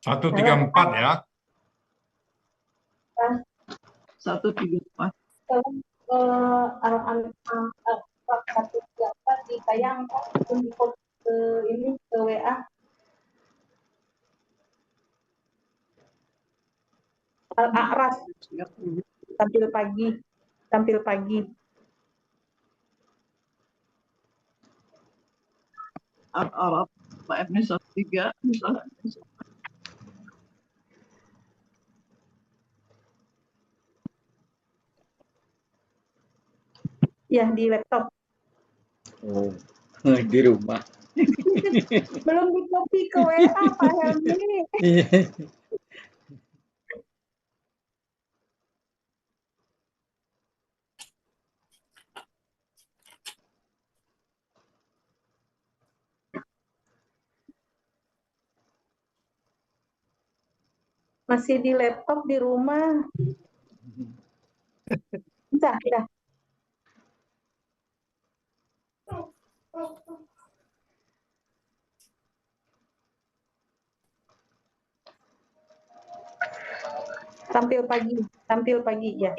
Halo, 134 ya. 134. kalau Al-Anfal 134 ditayangkan untuk ke ini ke WA. Al-A'raf tampil pagi. Al-Arab Pak Ibnu 13 misalnya. Ya, di laptop. Oh, di rumah. Belum di copy ke WA, Pak Helmi. Masih di laptop di rumah. Dah. Tampil pagi ya.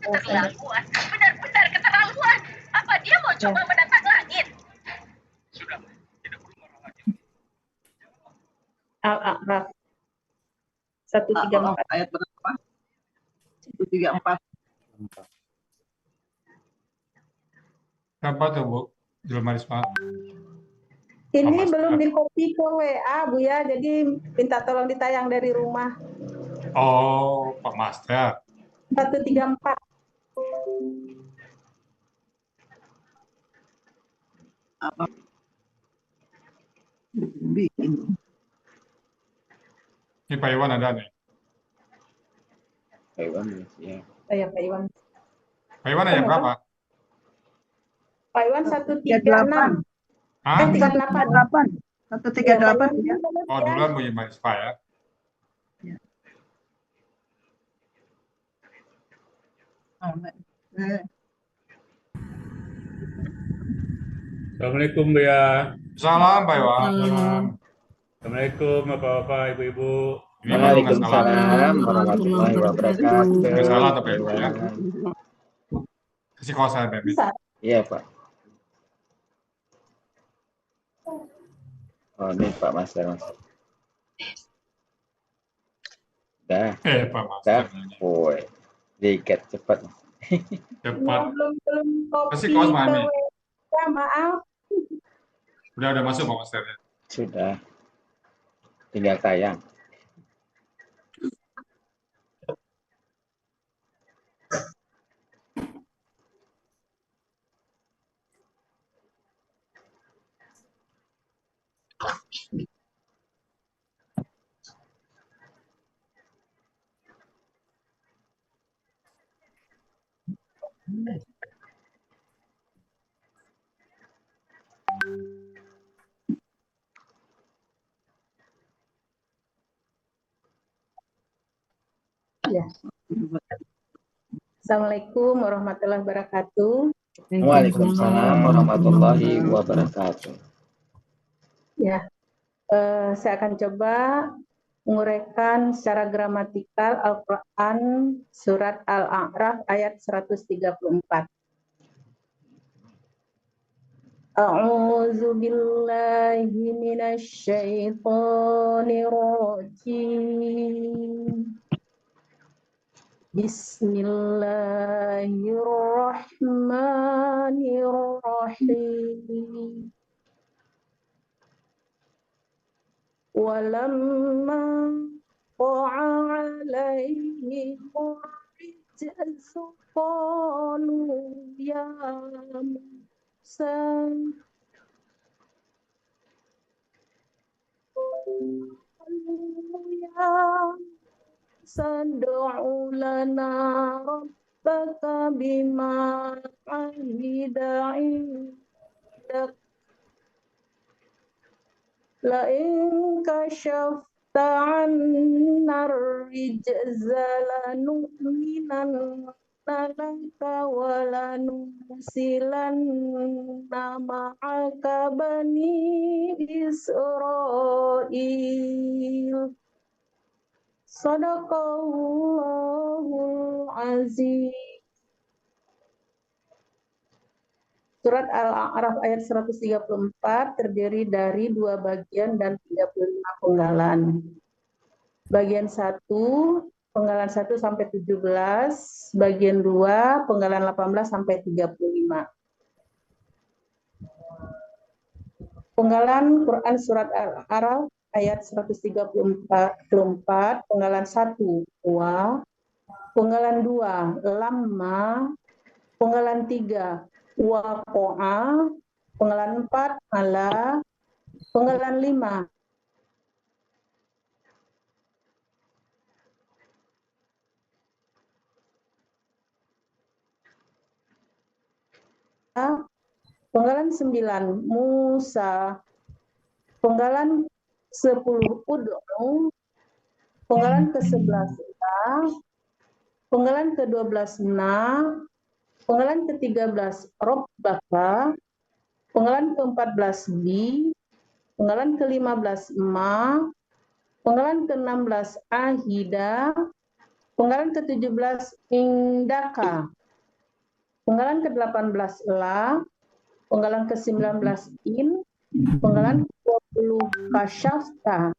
Keterlaluan, benar-benar keterlaluan. Apa dia mau coba menantang langit? Sudah, tidak perlu marah lagi. Al-A'raf Al-Arab 134. ayat berapa? 134. Siapa tuh, Bu? Julmarisma. Ini Mas, belum di copy ke WA, Bu ya. Jadi minta tolong ditayang dari rumah. Oh, Pak Master. 134. Apa? Bikin. Ini Pak Iwan ada nih. Taiwan ya. Ya, Pak Iwan. Pak Iwan ayat berapa? Pak Iwan 136. Hah? 38. 138 ya. Oh, duluan Bu Julmarisma ya. Assalamualaikum ya. Salam Pak Iwan. Assalamualaikum Bapak-bapak, Ibu-ibu. Ini baru nggak salah. Waalaikumsalam warahmatullahi wabarakatuh. Nggak salah tapi Ibu ya. Iwan. Kasih kalau saya Baby. Bisa. Iya Pak. Oh ini Pak Master. Dah. Pak Master. Woi, dikit cepat. Cepat. Belum Kasih copy kaos ke Mami. WA, maaf. Udah masuk Pak Master. Sudah. Tinggal tayang. Ya. Assalamualaikum warahmatullahi wabarakatuh. Waalaikumsalam warahmatullahi wabarakatuh. Ya, saya akan coba menguraikan secara gramatikal Al-Quran surat Al-A'raf ayat 134. A'udzu billahi minasy syaithanir rajim. Bismillahirrahmanirrahim. Walamma qa'a 'alaihim rijzu qalu ya Musa ya Sad'u lana rabbaka bima 'ahida 'indak la in kashafta 'anna ar-rijza lanu'minanna laka wa lanursilanna ma'aka bani Israil. Israil. Sadaqallahul azim. Surat Al-A'raf ayat 134 terdiri dari 2 bagian dan 35 penggalan. Bagian 1, penggalan 1 sampai 17, bagian 2, penggalan 18 sampai 35. Penggalan Quran surat Al-A'raf ayat 134, penggalan 1, wa, penggalan 2, lamma, penggalan 3, waqa'a, penggalan 4, ala, penggalan 5, penggalan 9, Musa, penggalan 10, ud'u, penggalan ke-11, penggalan ke-12, penggalan ke-13, Rabbaka, penggalan ke-14, bi, penggalan ke-15, ma, penggalan ke-16, ahida, penggalan ke-17, indaka, penggalan ke-18, la, penggalan ke-19, in, penggalan ke-20, kasyafta,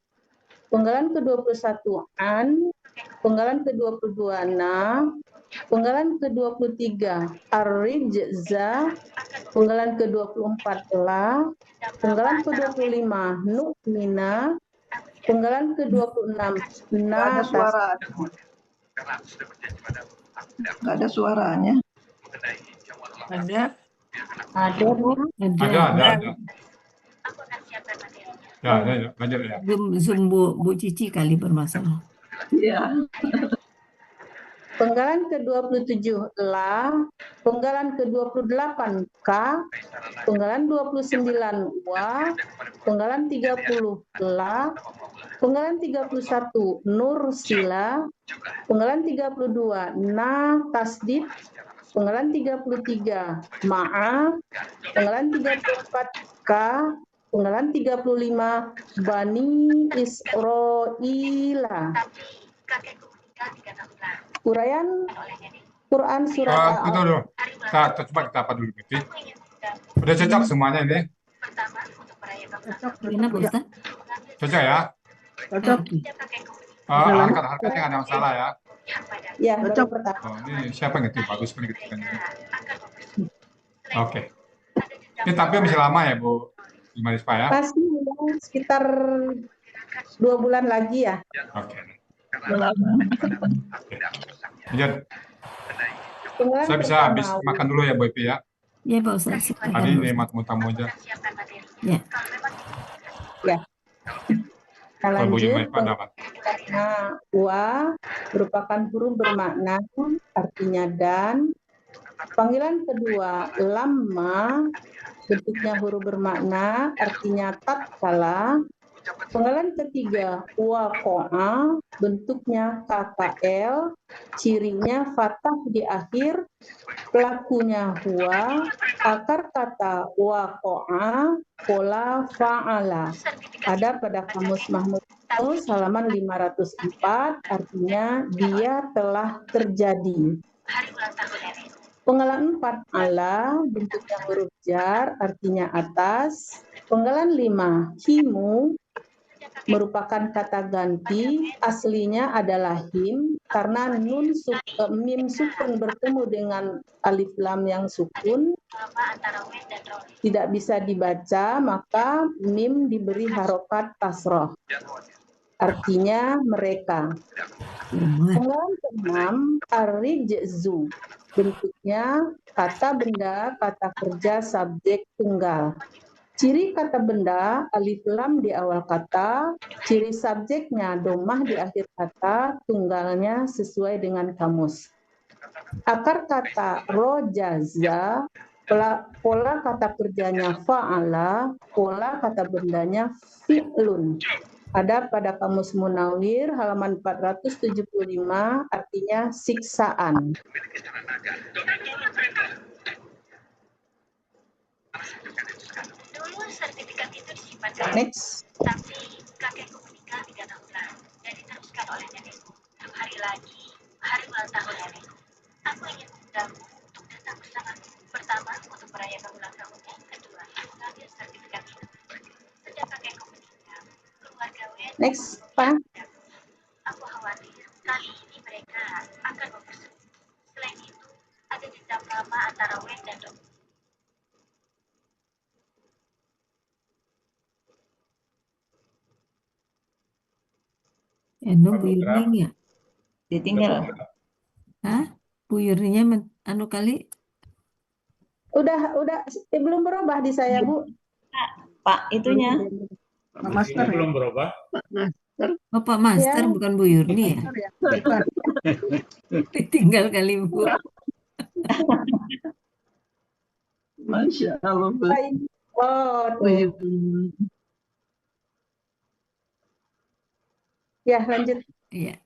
penggalan ke-21, an, penggalan ke-22, na, penggalan ke-23, ar-rijza, penggalan ke-24, la, penggalan ke-25, nu'mina, penggalan ke-26, Nggak ada natas. suara. Nggak ada suaranya. Ada, Ada, Ada. Aku akan siapkan materi. Ya, lanjut ya. Zoom Bu Cici kali bermasalah. Iya. penggalan ke-27, la, penggalan ke-28, ka, penggalan 29, wa, penggalan 30, la, penggalan 31, nur sila, penggalan 32, na tasdid, penggalan 33, ma'a, penggalan 34, ka, penggalan 35, bani Israila. Tapi kakekku meninggal 3 tahun lalu. Uraian Olehnya nih, Quran surat Tunggu dulu. Coba kita apa dulu, Piti. Udah cocok semuanya ini? pertama untuk merayakan Kenapa Ustaz? Cocok ya? Cocok. kakekku Harkat-harkatnya nggak ada masalah ya? yang pada Ya, Cocok. baru pertama. Oh, ini siapa yang ngetik? Bagus banget ngetiknya. akan mempersulit. Oke. Ini tapi masih lama ya, Bu Marispa ya? Pasti ya, sekitar 2 bulan lagi ya. Oke. Lama. Lanjut. Penggalan Saya bisa habis pertama, makan dulu ya, Bu Ipi ya? Ya Pak Ustaz, silakan Tadi Bu ini Ustaz. tamu aja. Siapkan materi. Ya. Kalau memang ya. Kita Kalau Bu lanjut. Marispa dapat. Nah, wa merupakan huruf bermakna artinya dan. Panggilan kedua, lamma, bentuknya huruf bermakna artinya tatkala. Panggilan ketiga, waqa'a, bentuknya KKL, cirinya fathah di akhir, pelakunya huwa, akar kata waqa'a, pola fa'ala. Ada pada Kamus Mahmud halaman 504, artinya dia telah terjadi. hari ulang tahun nenek. Penggalan 4, ala, bentuknya huruf jar, artinya atas. Penggalan 5, himu, merupakan kata ganti, aslinya adalah him, karena mim sukun bertemu dengan alif lam yang sukun, Lama antara wen dan roli. tidak bisa dibaca, maka mim diberi harokat kasroh. Artinya mereka. Penggalan ke-6, ar-rijzu, bentuknya kata benda, kata kerja, subjek tunggal. Ciri kata benda, alif lam di awal kata, ciri subjeknya domah di akhir kata, tunggalnya sesuai dengan kamus. Akar kata rojaza, pola kata kerjanya fa'ala, pola kata bendanya fi'lun. Ada pada Kamus Munawir halaman 475, artinya siksaan. Dulu sertifikat itu disimpan Next. tapi kakek oleh nenekku. 6 hari lagi, hari ulang tahun nenekku. Aku ingin mengundangmu untuk datang bersamaku. Pertama, untuk merayakan ulang tahunnya. Kedua, mengambil sertifikat hidup. Sejak kakekku meninggal, keluarga Wen Next, Pak. Aku khawatir kali ini mereka akan mempersulit. Selain itu, ada dendam lama antara Wen dan Dong. Anu Pak Bu Putra. Yurning ya? Ditinggal. Hah? Bu Yurninya anu kali Udah, belum berubah di saya, Bu. Pak, itunya. Pak Master Ini ya? belum berubah. Bapak Master Ya. bukan Bu Yurni ya? Bukan. Tinggal kali Bu. Masya Allah. Bu. Oh, tuh. Wih, Ya, lanjut. Iya.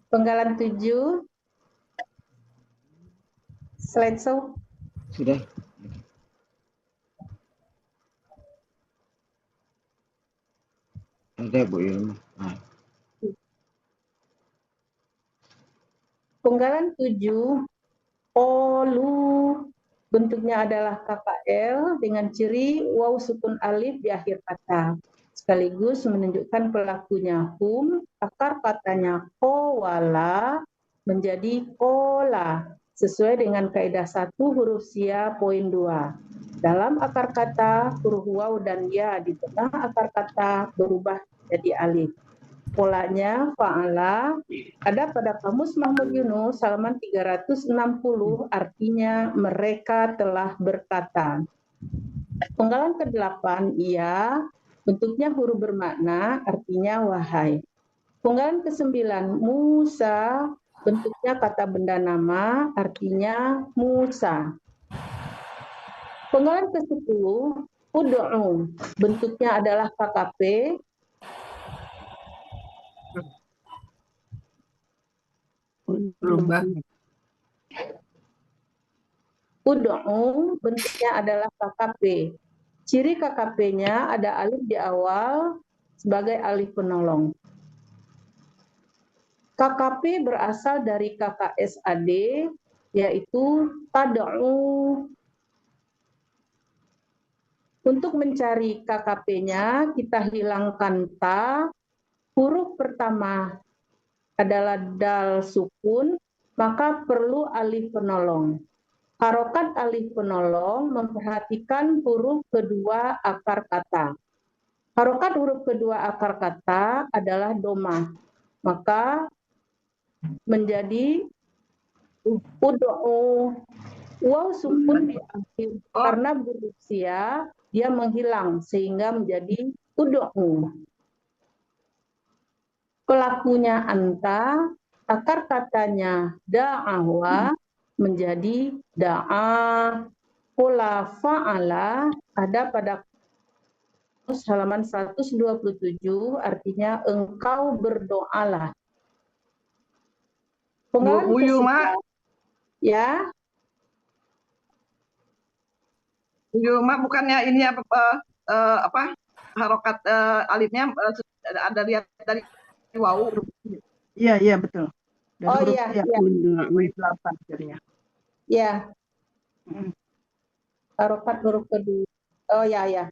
Penggalan 7. Slideshow. Sudah. Ada Bu Irma. Nah, Penggalan 7. Olu. Bentuknya adalah KKL dengan ciri waw sukun alif di akhir kata. Sekaligus menunjukkan pelakunya hum, akar katanya kowala menjadi kola. Sesuai dengan kaidah 1 huruf sia poin 2. Dalam akar kata, huruf waw dan ya di tengah akar kata berubah jadi alif. Polanya fa'ala ada pada Kamus Mahmud Yunus halaman 360, artinya mereka telah berkata. Penggalan ke-8 ia, bentuknya huruf bermakna, artinya wahai. Penggalan ke-9 Musa, bentuknya kata benda nama, artinya Musa. Penggalan ke-10 ud'u, bentuknya adalah KKP, berubah. ud'u bentuknya adalah KKP. Ciri KKP-nya ada alif di awal sebagai alif penolong. KKP berasal dari KKSAD, yaitu tad'u. Untuk mencari KKP-nya, kita hilangkan ta, huruf pertama adalah dal sukun, maka perlu alif penolong. Harokat alif penolong memperhatikan huruf kedua akar kata. Harokat huruf kedua akar kata adalah domah, maka menjadi ud'u. Waw sukun di akhir karena berusia dia menghilang sehingga menjadi ud'u. Pelakunya anta, akar katanya da'awa menjadi da'a. Pola fa'ala ada pada halaman 127, artinya engkau berdoalah. Penggalan Bu Yu, ke-11, Mak. ya, Bu Yu, Mak, bukannya ini apa harokat alifnya ada lihat dari waw. Iya, betul. Dari oh huruf iya, ya. iya, 8 jadinya. ya, harokat huruf kedua. Oh ya.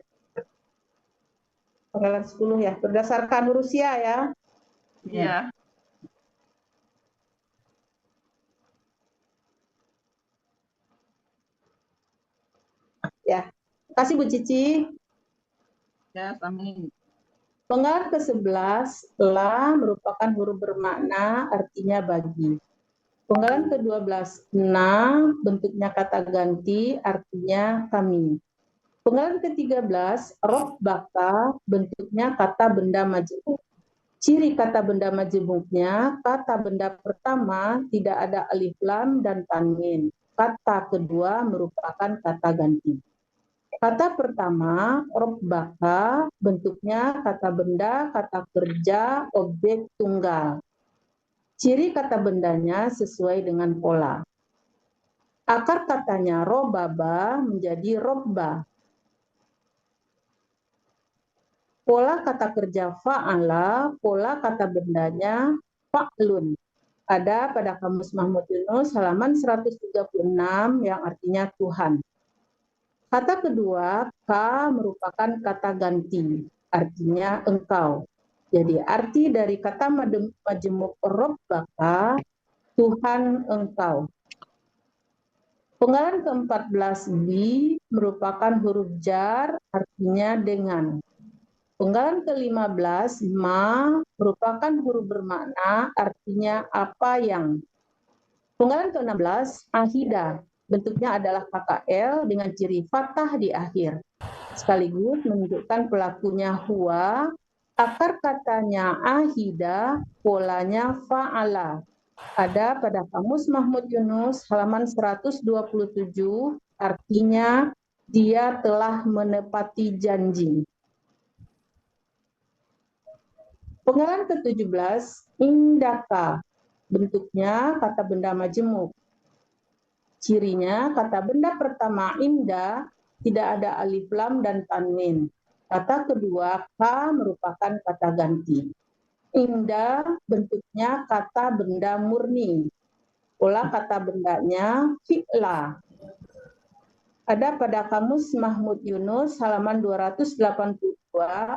Penggalan 10 ya, berdasarkan usia ya. Iya. Ya, kasih Bu Cici. Ya, amin. Penggalan ke-11, la merupakan huruf bermakna, artinya bagi. Penggalan ke-12, na bentuknya kata ganti, artinya kami. Penggalan ke-13, robbaka bentuknya kata benda majemuk. Ciri kata benda majemuknya, kata benda pertama tidak ada alif lam dan tanwin. Kata kedua merupakan kata ganti. Kata pertama, robbaka, bentuknya kata benda, kata kerja, objek tunggal. Ciri kata bendanya sesuai dengan pola. Akar katanya robaba menjadi robba. Pola kata kerja fa'ala, pola kata bendanya fa'lun. Ada pada Kamus Mahmud Yunus halaman 136 yang artinya Tuhan. Kata kedua, ka merupakan kata ganti, artinya engkau. Jadi arti dari kata majemuk Rabbaka, Tuhan engkau. Penggalan ke-14b merupakan huruf jar, artinya dengan. Penggalan ke-15 ma merupakan huruf bermakna, artinya apa yang. Penggalan ke-16 ahida, bentuknya adalah KKL dengan ciri fathah di akhir. Sekaligus menunjukkan pelakunya huwa, akar katanya ahida, polanya fa'ala. Ada pada Kamus Mahmud Yunus halaman 127, artinya dia telah menepati janji. Penggalan ke-17 indaka, bentuknya kata benda majemuk. Cirinya kata benda pertama inda tidak ada alif lam dan tanwin. Kata kedua ka merupakan kata ganti. Inda bentuknya kata benda murni. Pola kata bendanya fi'la. Ada pada Kamus Mahmud Yunus halaman 282,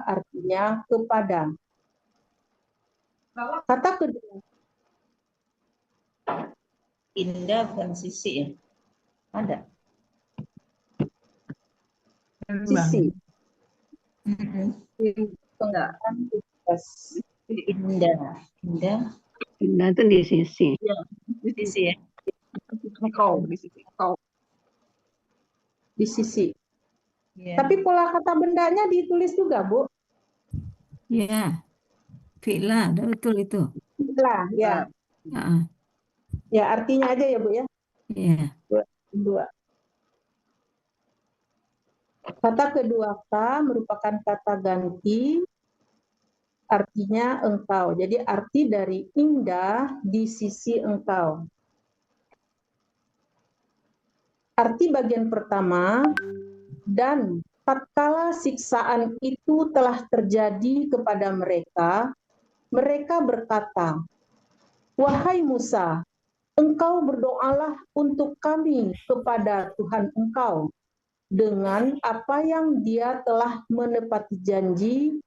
artinya kepada. Kata kedua Indah bukan sisi ya? Ada. sisi. Enggak. Indah. Indah. Indah itu di sisi. Di Sisi ya? Engkau, di sisi engkau. Di sisi. Iya. Tapi pola kata bendanya ditulis juga, Bu. Ya, fi'la, udah betul itu. Lah, ya. Ah, Ya, artinya aja ya, Bu ya. ya. Dua. Kata kedua ka merupakan kata ganti, artinya engkau. Jadi arti dari indah di sisi engkau. Arti bagian pertama, dan tatkala siksaan itu telah terjadi kepada mereka, mereka berkata, wahai Musa, engkau berdoalah untuk kami kepada Tuhan engkau dengan apa yang dia telah menepati janji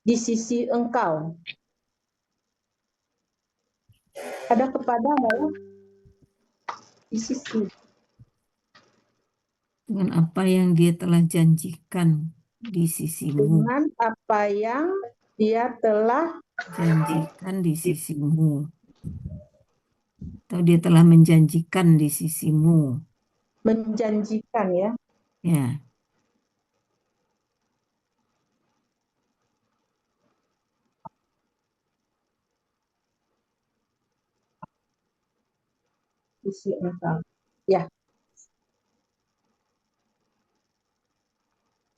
di sisi engkau. Ada kepada mau di sisi. Dengan apa yang dia telah janjikan di sisimu. Dengan apa yang dia telah Janjikan di sisimu. Atau dia telah menjanjikan di sisimu. menjanjikan ya. Ya. Sisi engkau. Ya.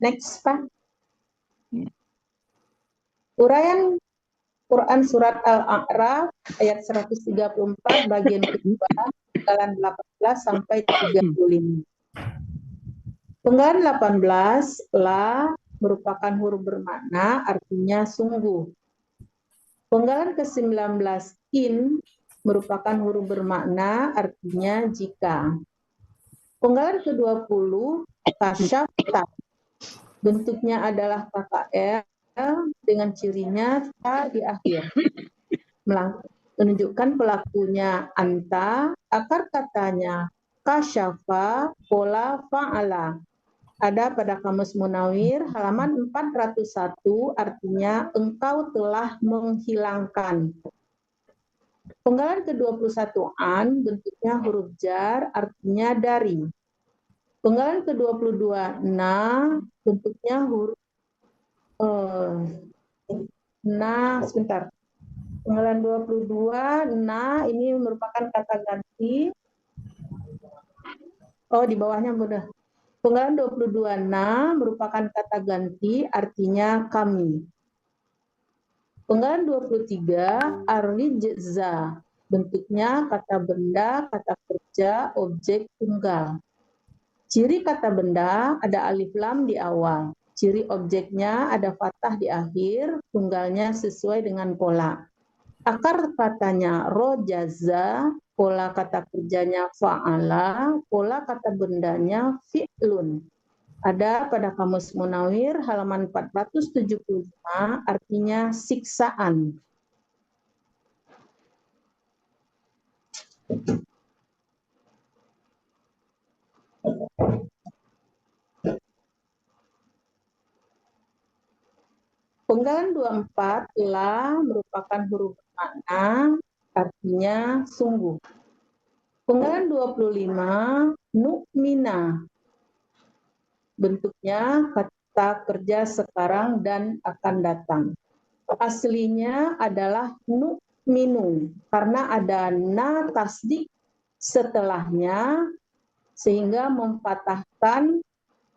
Next, Pak. Ya. Uraian Quran Surat Al-A'raf ayat 134 bagian kedua, penggalan 18 sampai 35. Penggalan 18, la merupakan huruf bermakna, artinya sungguh. Penggalan ke-19, in merupakan huruf bermakna, artinya jika. Penggalan ke-20, kasyafta, bentuknya adalah KKL dengan cirinya ta di akhir. Menunjukkan pelakunya anta, akar katanya kasyafa, pola fa'ala. Ada pada Kamus Munawir halaman 401, artinya engkau telah menghilangkan. Penggalan ke-21 an, bentuknya huruf jar, artinya dari. Penggalan ke-22 na, bentuknya huruf sebentar. Penggalan 22 na ini merupakan kata ganti. Oh, di bawahnya mudah. Penggalan 22 na merupakan kata ganti, artinya kami. Penggalan 23 arlijza, bentuknya kata benda, kata kerja, objek tunggal. Ciri kata benda ada alif lam di awal. Ciri objeknya ada fathah di akhir, tunggalnya sesuai dengan pola. Akar katanya rojaza, pola kata kerjanya fa'ala, pola kata bendanya fi'lun. Ada pada Kamus Munawir halaman 475, artinya siksaan. Penggalan 24 la merupakan huruf makna, artinya sungguh. Penggalan 25 nu'mina, bentuknya kata kerja sekarang dan akan datang. Aslinya adalah nu'minu, karena ada na tasdik setelahnya, sehingga mempatahkan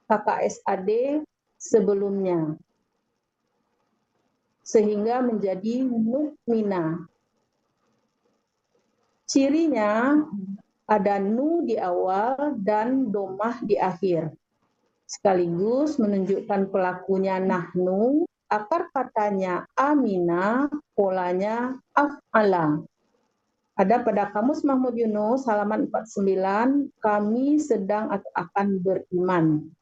KKSAD sebelumnya, sehingga menjadi nu'mina. Cirinya ada nu di awal dan domah di akhir. Sekaligus menunjukkan pelakunya nahnu, akar katanya amina, polanya af'ala. Ada pada Kamus Mahmud Yunus halaman 49, kami sedang atau akan beriman.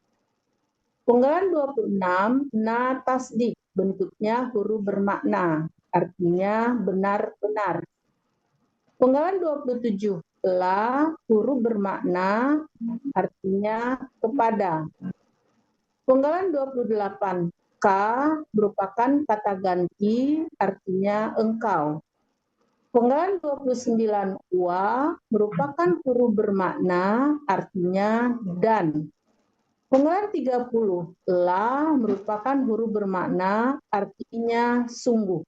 Penggalan 26, na tasdik, bentuknya huruf bermakna, artinya benar-benar. Penggalan 27, la huruf bermakna, artinya kepada. Penggalan 28, ka merupakan kata ganti, artinya engkau. Penggalan 29, wa merupakan huruf bermakna, artinya dan. Penggalan 30, la merupakan huruf bermakna, artinya sungguh.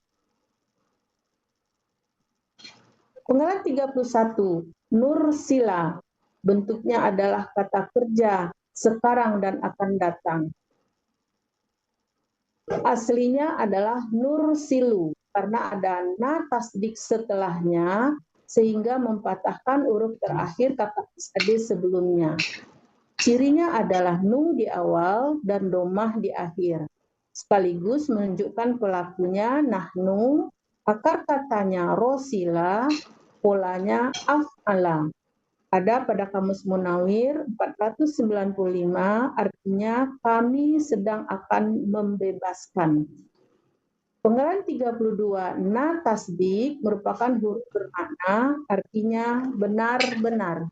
Penggalan 31, nursila, bentuknya adalah kata kerja sekarang dan akan datang. Aslinya adalah nursilu, karena ada na tasdik setelahnya, sehingga mempatahkan huruf terakhir kata SAD sebelumnya. Cirinya adalah nu di awal dan domah di akhir. Sekaligus menunjukkan pelakunya nahnu, akar katanya rosila, polanya af'ala. Ada pada Kamus Munawir 495, artinya kami sedang akan membebaskan. Penggalan 32, na tasdik merupakan huruf bermakna, artinya benar-benar.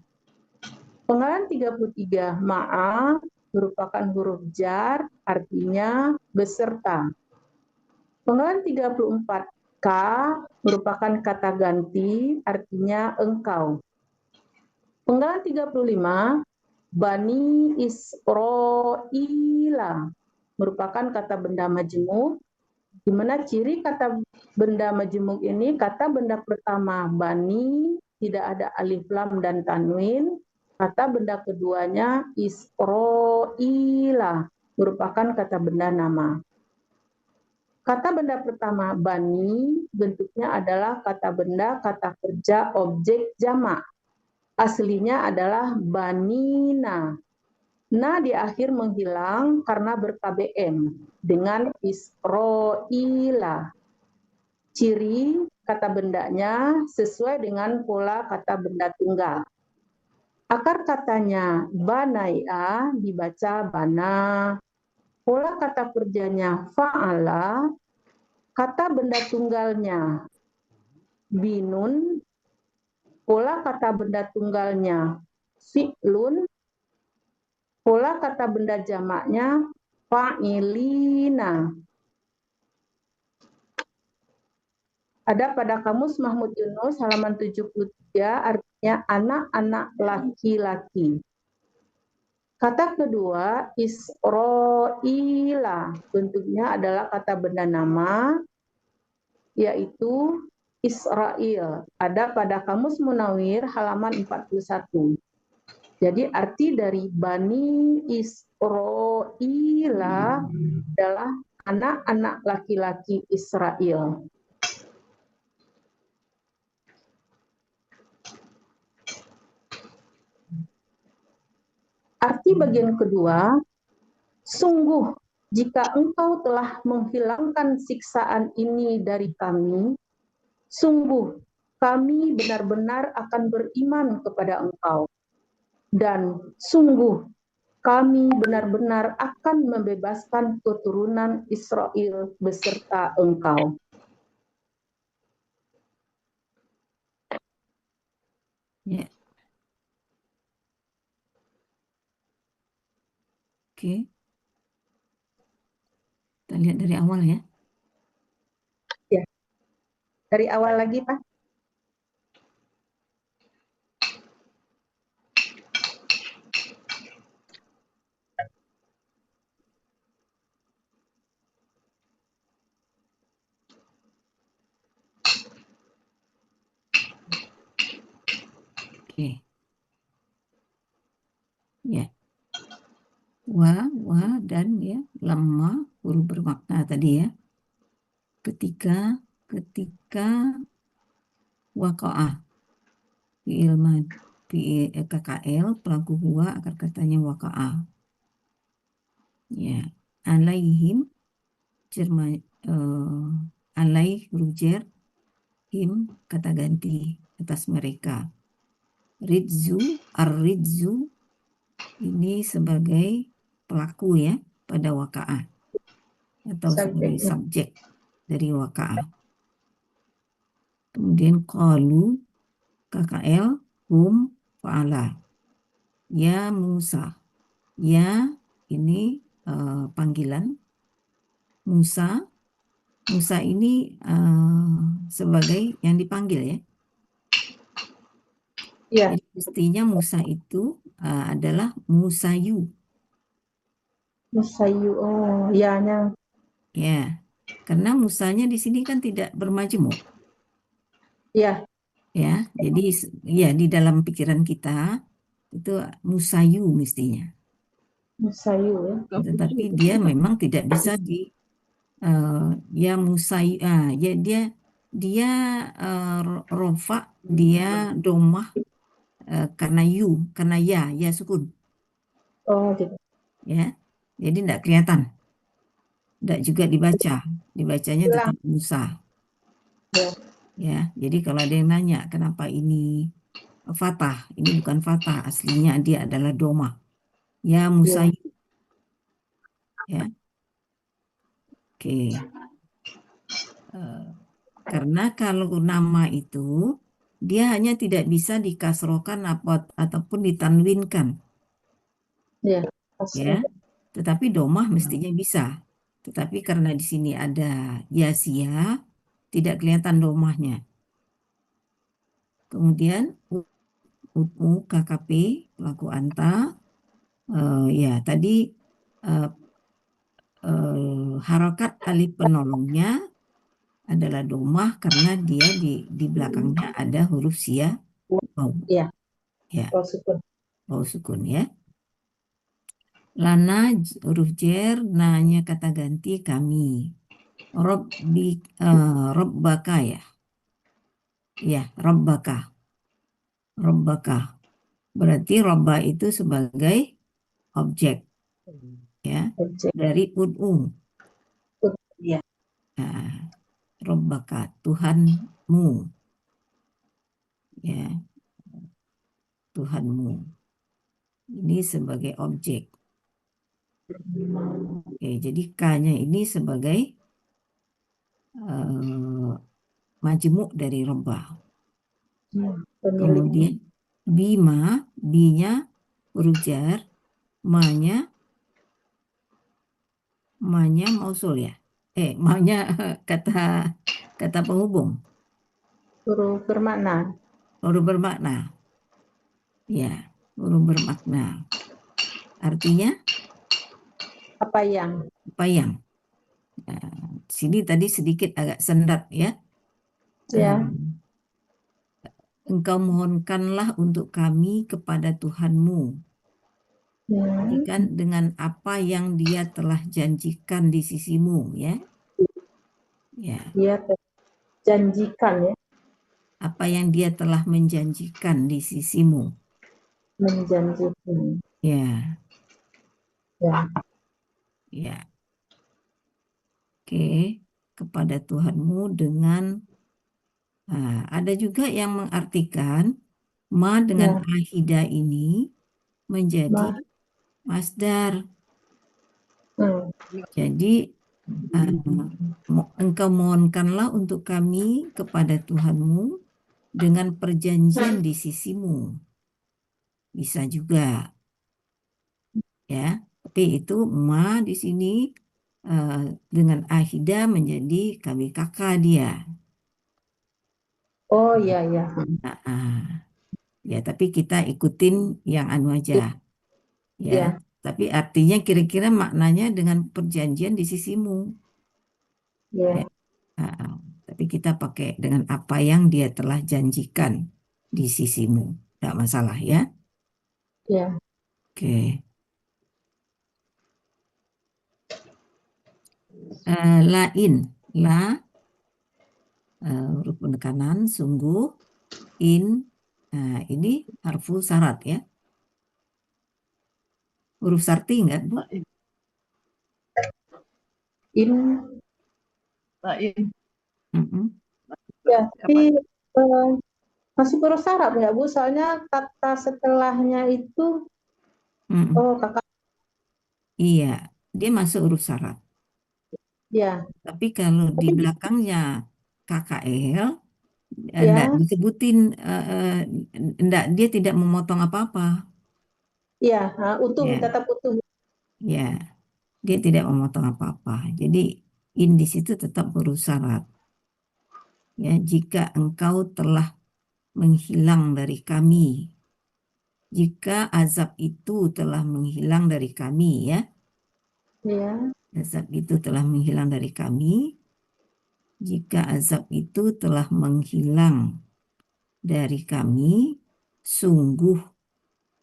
Penggalan 33, ma'a merupakan huruf jar, artinya beserta. Penggalan 34, ka merupakan kata ganti, artinya engkau. Penggalan 35, Bani Israila merupakan kata benda majemuk, di mana ciri kata benda majemuk ini, kata benda pertama bani, tidak ada alif lam dan tanwin. Kata benda keduanya Israila, merupakan kata benda nama. Kata benda pertama bani, bentuknya adalah kata benda kata kerja objek jamak. Aslinya adalah banina. Na di akhir menghilang karena ber-KBM dengan Israila. Ciri kata bendanya sesuai dengan pola kata benda tunggal. Akar katanya banai'a dibaca bana. Pola kata kerjanya fa'ala. Kata benda tunggalnya binun. Pola kata benda tunggalnya fi'lun. Pola kata benda jamaknya fa'ilina. Ada pada Kamus Mahmud Yunus halaman 73, artinya anak-anak laki-laki. Kata kedua, Israila, bentuknya adalah kata benda nama, yaitu Israel. Ada pada Kamus Munawir halaman 41. Jadi arti dari Bani Israila adalah anak-anak laki-laki Israel. Arti bagian kedua, sungguh jika Engkau telah menghilangkan siksaan ini dari kami, sungguh kami benar-benar akan beriman kepada Engkau. Dan sungguh kami benar-benar akan membebaskan keturunan Israel beserta Engkau. Ya. Oke. Kita lihat dari awal ya. Ya. Dari awal lagi, Pak. Oke. Ya. Wa dan ya, lamma huruf bermakna tadi ya. Ketika waqa'ah fi'il KKL pelaku huwa akar katanya waqa'ah. Ya, alaihim alaih huruf jar, him kata ganti atas mereka. Ridzu, ar-ridzu ini sebagai pelaku ya pada waqa'ah atau sebagai subjek dari waqa'ah. Kemudian qalu KKL hum fa'ala. Ya Musa. Ya ini panggilan. Musa ini sebagai yang dipanggil ya. Ya. Jadi mestinya Musa itu adalah Musayu. Musayu, oh ya-nya. Ya, karena Musanya di sini kan tidak bermajemuk. Ya. Ya, jadi ya di dalam pikiran kita itu Musayu mestinya. Musayu ya. Tetapi dia memang tidak bisa ya Musayu, ya dia rofa, dia domah karena ya sukun. Oh gitu. Ya, jadi tidak kelihatan, tidak juga dibacanya tetap Musa. Ya. Ya, jadi kalau ada yang nanya kenapa ini fathah, ini bukan fathah, aslinya dia adalah domah. Ya Musayu. Ya, oke. Karena kalau nama itu dia hanya tidak bisa dikasrokan ataupun ditanwinkan. Ya. Ya, tetapi domah mestinya bisa. Tetapi karena di sini ada yasia, tidak kelihatan domahnya. Kemudian KKP pelaku anta, ya tadi harokat alif penolongnya adalah domah karena dia di belakangnya ada huruf sia. Ya. Ya. Sukun. Sukun ya. Lana huruf jer, nanya kata ganti kami. Robbaka ya. Ya, Robbaka. Berarti robba itu sebagai objek ya dari ud'u. Ya. Nah, Robbaka, Tuhanmu. Ya. Tuhanmu. Ini sebagai objek. Oke, jadi K-nya ini sebagai majemuk dari robba. Kemudian bima, B-nya huruf jar, ma-nya mausul ya. Ma-nya kata penghubung. Huruf bermakna. Huruf bermakna. Ya, huruf bermakna. Artinya apa yang? Nah, sini tadi sedikit agak sendat ya. Ya. Engkau mohonkanlah untuk kami kepada Tuhanmu. Jadikan dengan apa yang Dia telah janjikan di sisimu ya. Ya. Dia janjikan ya. Apa yang Dia telah menjanjikan di sisimu. Menjanjikan. Ya. Ya. Ya. Oke, kepada Tuhanmu dengan ada juga yang mengartikan ma dengan ahida ini menjadi masdar. Jadi engkau mohonkanlah untuk kami kepada Tuhanmu dengan perjanjian di sisimu. Bisa juga. Ya, tapi itu ma di sini dengan ahida menjadi kami kakak dia. Oh iya iya. Ya, tapi kita ikutin yang anu aja. Ya, Iya. tapi artinya kira-kira maknanya dengan perjanjian di sisimu. Iya. Tapi kita pakai dengan apa yang dia telah janjikan di sisimu. Tidak masalah ya. Iya. Oke. Lain. La huruf penekanan sungguh. In. Ini harfu syarat ya. Huruf syarti enggak, Bu? In. Lain. Ya, tapi masih huruf syarat nggak, Bu? Soalnya kata setelahnya itu kakak. Iya, dia masuk huruf syarat. Ya. Tapi kalau di belakangnya KKL, enggak disebutin, enggak, dia tidak memotong apa-apa. Iya, utuh, Ya. tetap utuh. Ya, dia tidak memotong apa-apa. Jadi in di situ tetap huruf syarat. Ya, jika engkau telah menghilang dari kami, jika azab itu telah menghilang dari kami, ya. Ya. Azab itu telah menghilang dari kami. Jika azab itu telah menghilang dari kami, sungguh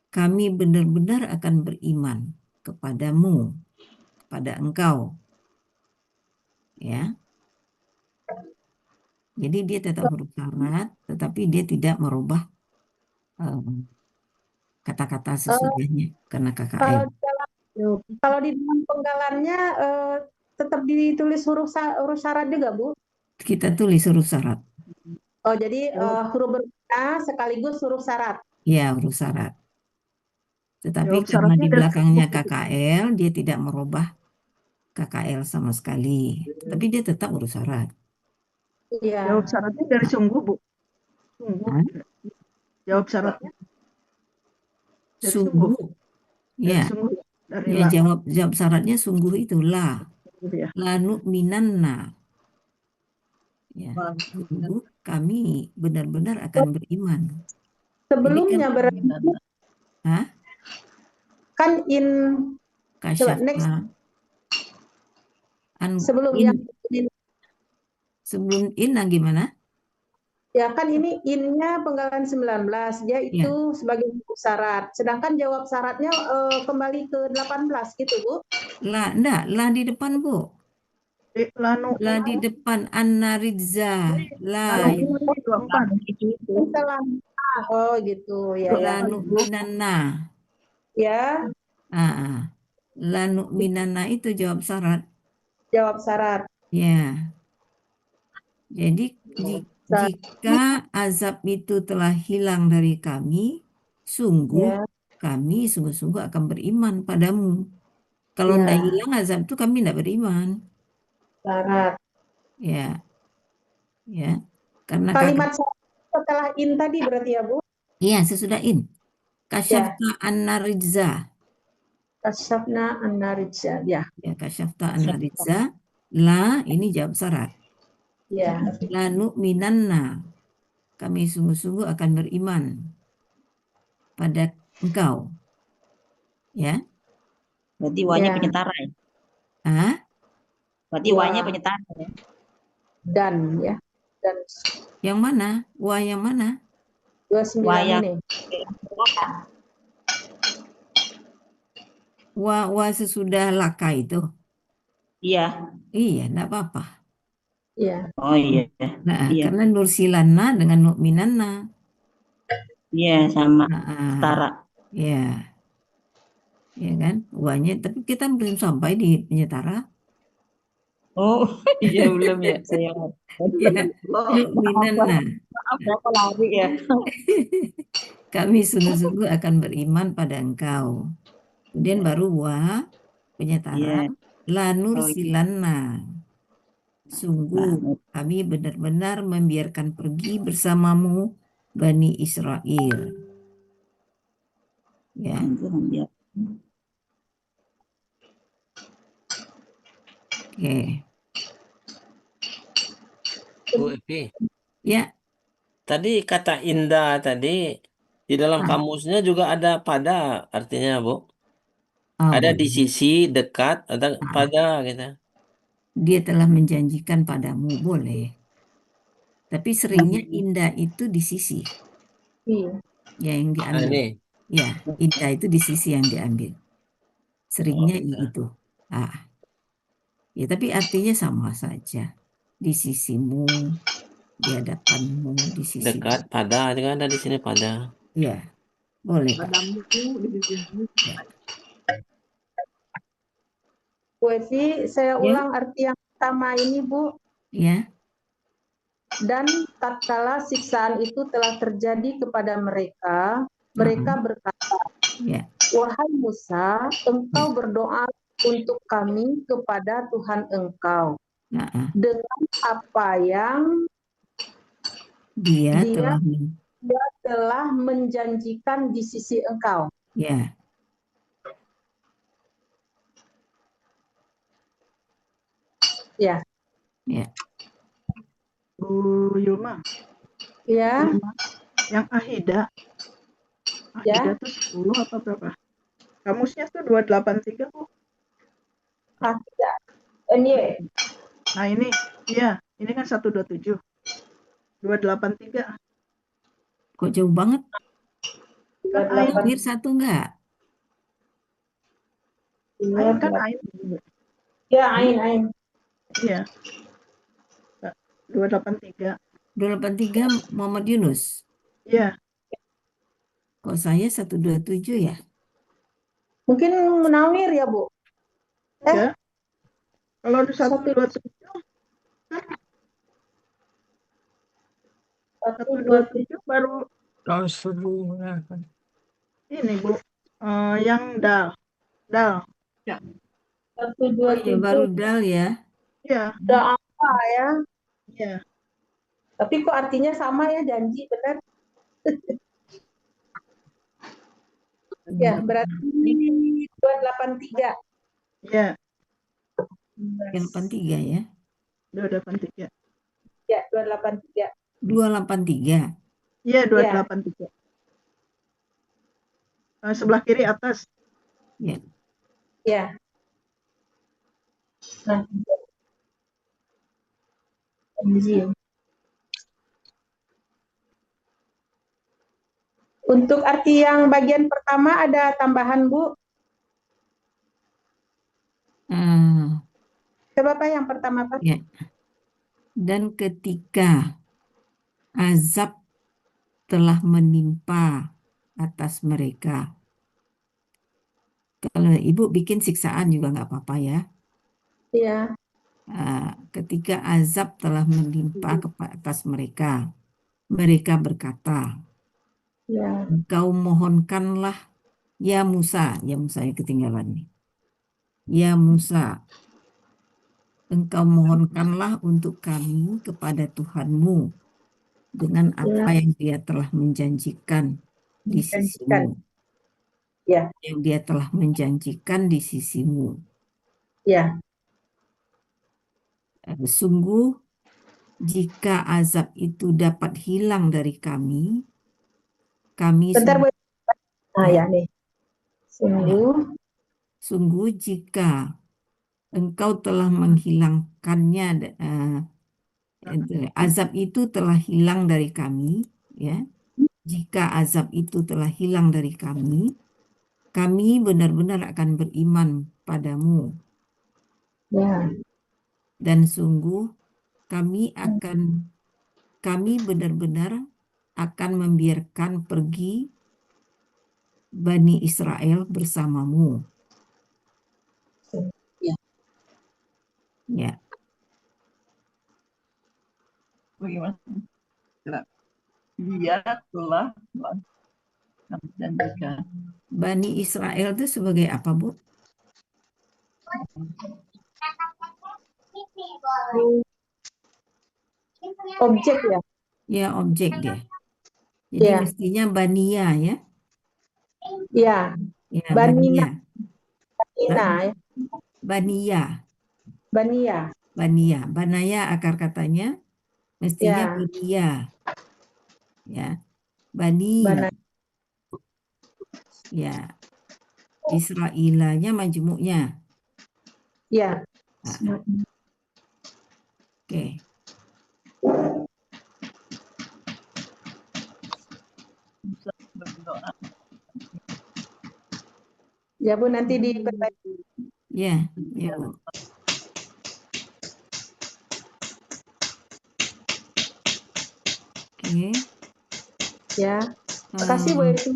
kami benar-benar akan beriman kepadamu, kepada engkau. Ya. Jadi dia tetap huruf syarat, tetapi dia tidak merubah kata-kata sesudahnya karena KKL. Kalau di dalam penggalannya tetap ditulis huruf syarat juga, Bu? Kita tulis huruf syarat. Oh, jadi huruf berguna sekaligus huruf syarat. Iya, huruf syarat. Tetapi karena di belakangnya KKL, dia tidak merubah KKL sama sekali. Tetapi dia tetap huruf syarat. Iya. Jawab syaratnya dari sungguh, Bu. Sungguh. Jawab syaratnya. Dari sungguh. Ya. Dari Ya, jawab syaratnya sungguh itu la. La nu'minanna. Ya. Sungguh kami benar-benar akan beriman. Sebelumnya berarti kan in kasyafna. Sebelumnya sebelum in gimana? Ya kan ini in-nya penggalan 19, dia itu sebagai syarat. Sedangkan jawab syaratnya kembali ke 18 gitu, Bu? Enggak, la di depan, Bu. La di depan An-Naridza. La. Oh gitu, ya. La nu'minanna. Ya. La nu'minanna itu jawab syarat. Jawab syarat. Ya. Jadi jika azab itu telah hilang dari kami, kami sungguh-sungguh akan beriman padamu. Kalau tidak hilang azab itu kami tidak beriman. Syarat. Ya. Ya. Karena kalimat setelah in tadi berarti ya, Bu? Iya, sesudah in. Kasyafta an-naridza. Kasyafna an-naridza, ya. Ya, kasyafta an-naridza. La, ini jawab syarat. Ya. La nu'minanna. Kami sungguh-sungguh akan beriman pada engkau. Ya. Berarti wanya penyetara ya? Berarti wanya penyetara ya? Dan ya. Dan. Yang mana? Wa yang mana? 29 ini. Wa sesudah laka itu. Iya. Iya, enggak apa-apa. Iya. Oh iya. Nah, karena nursilanna dengan nu'minanna. Iya, sama. Setara. Iya. Iya kan? Wanya, tapi kita belum sampai di penyetara. Oh, iya belum ya. Saya Ya, yu'minanna. maaf ya kalau lari ya. Kami sungguh-sungguh akan beriman pada engkau. Kemudian baru penyetaraan lanur Oh, iya. silanna. Sungguh kami benar-benar membiarkan pergi bersamamu Bani Israel. Ya, Ya. oke. Bu Evi, Ya, tadi kata indah tadi di dalam kamusnya juga ada pada artinya, Bu. Ada di boleh. sisi, dekat, ada pada gitu. Dia telah menjanjikan padamu, boleh. Tapi seringnya indah itu di sisi Iya. yang Nah, diambil. ini Ya, indah itu di sisi yang diambil. Seringnya gitu. itu. Ya, tapi artinya sama saja. Di sisimu, di hadapanmu, di sisi. Dekat, pada, juga ada di sini pada. Ya, boleh Kak. Padamu di sisimu. Ya. Bu Evi, saya Ya. ulang arti yang pertama ini, Bu. Ya, Dan tatkala siksaan itu telah terjadi kepada mereka, mereka berkata, ya. wahai Musa, engkau berdoa untuk kami kepada Tuhan engkau. Nah, Dengan apa yang dia dia telah telah menjanjikan di sisi engkau. ya. Ya. Ya. Bu Yulma, Ya. yang Ahida Ya. tuh 10 apa berapa? Kamusnya tuh 283, Bu. Tidak. Ini. Nah ini, iya, ini kan 127. 283. Kok jauh banget? Kan ain, Hampir satu enggak? ain kan ain. Ya, ain. Iya. 283. 283 Muhammad Yunus. Iya. Kok saya 127 ya? Mungkin Munawir ya, Bu? Ya. Kalau ada 127, 127 baru ini, Bu. Yang dal. Ya. 127 baru dal ya? Iya. udah apa ya? Iya. Tapi kok artinya sama ya, janji, benar? Ya, berarti 283. Iya. 283 ya? 283. Ya, 283. 283. Iya, 283. Sebelah kiri atas. Ya. Ya. Nah, untuk arti yang bagian pertama ada tambahan, Bu? Coba Pak yang pertama, Pak. Ya. Dan ketika azab telah menimpa atas mereka. Kalau Ibu bikin siksaan juga nggak apa-apa ya. Iya. Ketika azab telah menimpa atas mereka, mereka berkata, Ya. engkau mohonkanlah, ya Musa yang ketinggalan nih. Ya Musa, engkau mohonkanlah untuk kami kepada Tuhanmu dengan apa yang dia telah menjanjikan di sisimu. Ya. Yang dia telah menjanjikan di sisimu. Ya. Sungguh, jika azab itu dapat hilang dari kami Bentar, Bu. Nah, ya nih. Sungguh jika engkau telah menghilangkannya, azab itu telah hilang dari kami, ya. Jika azab itu telah hilang dari kami benar-benar akan beriman padamu. Ya. Dan sungguh kami benar-benar akan membiarkan pergi Bani Israel bersamamu. Ya. Ya. bagaimana? Dia telah menjanjikan. Bani Israel itu sebagai apa, Bu? Objek ya? Ya, objek dia. Jadi Ya, mestinya Bania ya. ya. Ya, Banina, Bania. Banina, ya. Bania. Bania. Bania. Banaya akar katanya mestinya Ya, Bania. Ya. Bani. Bana. Ya. Israilanya majmuknya. Ya. Nah, oke. Musa berdoa. Ya Bu, nanti diperbaiki. Ya, ya Bu. Oke. Ya. Makasih Bu Eti.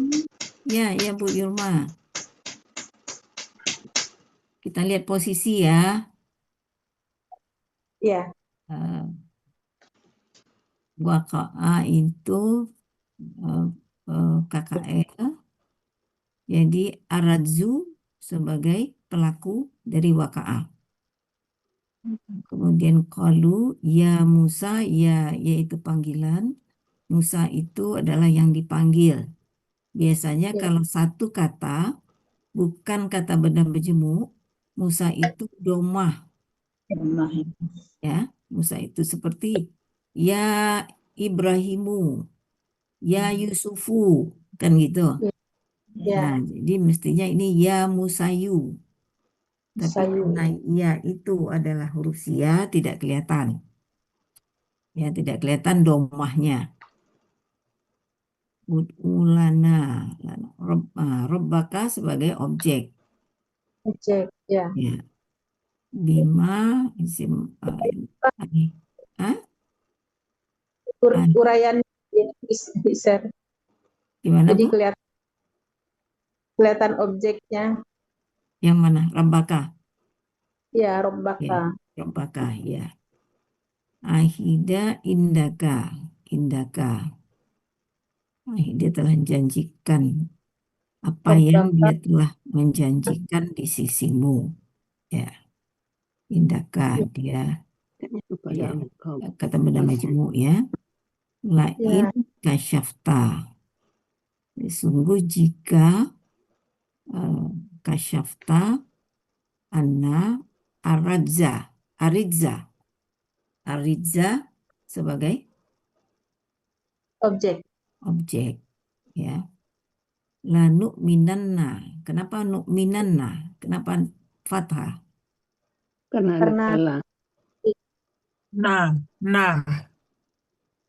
Ya Bu Yulma. Kita lihat posisi ya. Ya. Waqa'a itu KKL. Jadi aradzu sebagai pelaku dari waqa'a. Kemudian qalu ya Musa, ya yaitu panggilan. Musa itu adalah yang dipanggil. Biasanya Ya. kalau satu kata bukan kata benda majmuk, Musa itu domah. Ya, Musa itu seperti ya Ibrahimu, ya Yusufu, kan gitu. Ya. Nah, jadi mestinya ini ya Musayu. Tapi Sayu. karena ya itu adalah huruf sia, tidak kelihatan. Ya, tidak kelihatan domahnya. Ud'ulana, Rabbaka sebagai objek. Objek. Ya. Ya. Bima isim Uraian share. gimana Jadi Bu? kelihatan objeknya. Yang mana? Rabbaka. Ya, Robbaka. Rabbaka, ya. Ahida indaka. Dia telah menjanjikan apa yang Robbaka. dia telah menjanjikan di sisimu. Ya. Indaka dia. Ya. Kata benda majmuk ya. Lain kasyafta. Sungguh jika kasyafta anna aridza sebagai Objek. ya. La nu'minanna. Kenapa nu'minanna? Kenapa fathah? Karena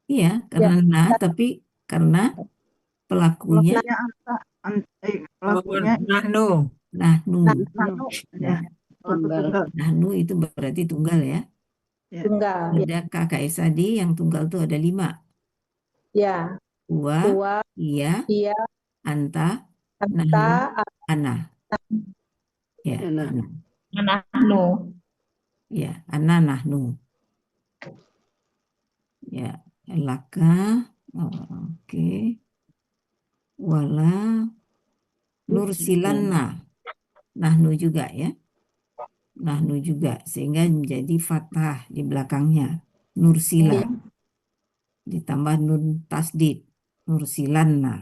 Iya, karena tapi karena pelakunya Pelakunya nahnu. ya. Nahnu itu berarti tunggal ya. Tunggal. Ada kakak tadi yang tunggal itu ada 5. Ya. Huwa, iya, anta, nahnu, ana. Ya, ana. Nahnu. Ya, ana, nahnu. Ya, laka, oke. Wala, nursilanna. Nahnu juga ya. Nahnu juga, sehingga menjadi fathah di belakangnya. Nursila. Ditambah nun tasdid. Nursilanna.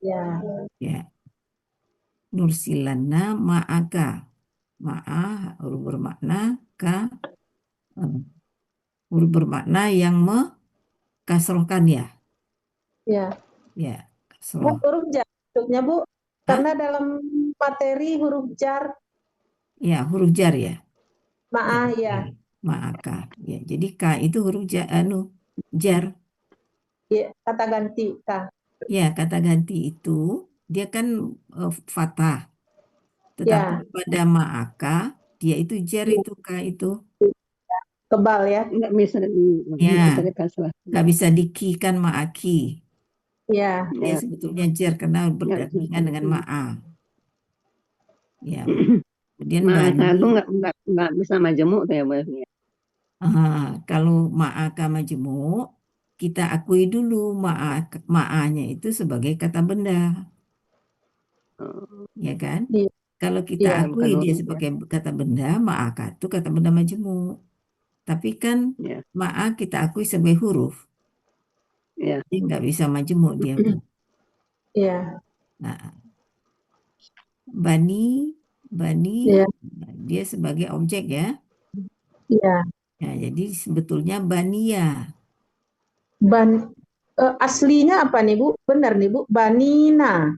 Ya. Nursilanna ma'aka. Ma'a huruf bermakna ka. Huruf bermakna yang kasrohkan ya. Ya, kasroh. Huruf jar maksudnya Bu, karena dalam materi huruf jar. Ya, huruf jar ya. Ma'a ya. Ma'aka. Ya, jadi ka itu huruf jar. Ya, kata ganti ka. Ya, kata ganti itu dia kan fathah. Tetapi pada ma'aka dia itu jar itu ka itu. Tebal ya. Nggak bisa dikikan ma'aki. Ya. Dia sebetulnya jar karena berdampingan dengan ma'a. Ya. Kemudian ma'aka itu nggak bisa majemuk ya Bu. Kalau ma'aka majmu', kita akui dulu ma'anya itu sebagai kata benda, ya kan? Iya. Kalau kita Iya, akui bukan dia huruf, sebagai kata benda, ma'aka itu kata benda majmu'. Tapi kan ya. ma'a kita akui sebagai huruf, Ya. jadi nggak bisa majmu' dia, Bu. Iya. Nah, bani Iya. dia sebagai objek ya. Iya. Ya, jadi sebetulnya bania. Aslinya apa nih, Bu? Benar nih, Bu. Banina.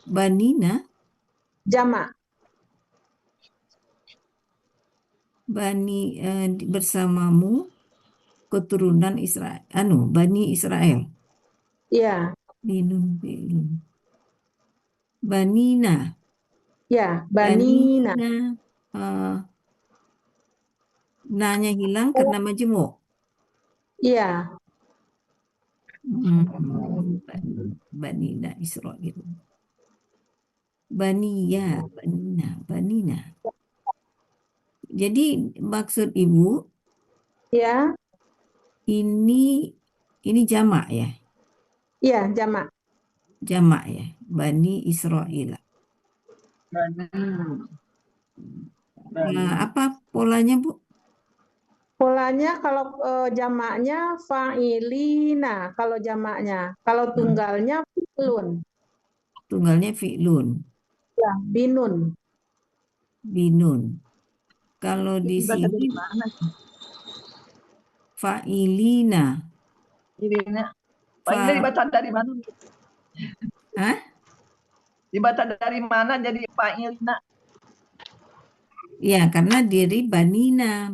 Banina, Jamak. bani bersamamu keturunan Israel, Bani Israel. Iya. Binun. Banina. Ya, banina. Nanya hilang karena majemuk. Iya. Banina Israel. Banina. Jadi maksud Ibu, Ya. ini jamak ya? Iya, jamak. Jamak ya, Bani Israel. Apa polanya, Bu? Polanya kalau jamaknya fa'ilina, kalau jamaknya. Kalau tunggalnya fi'lun. Tunggalnya fi'lun. Ya, binun. Kalau di sini fa'ilina. Ini dibaca dari mana? Hah? Dibaca dari mana jadi fa'ilina? Ya, karena diri banina.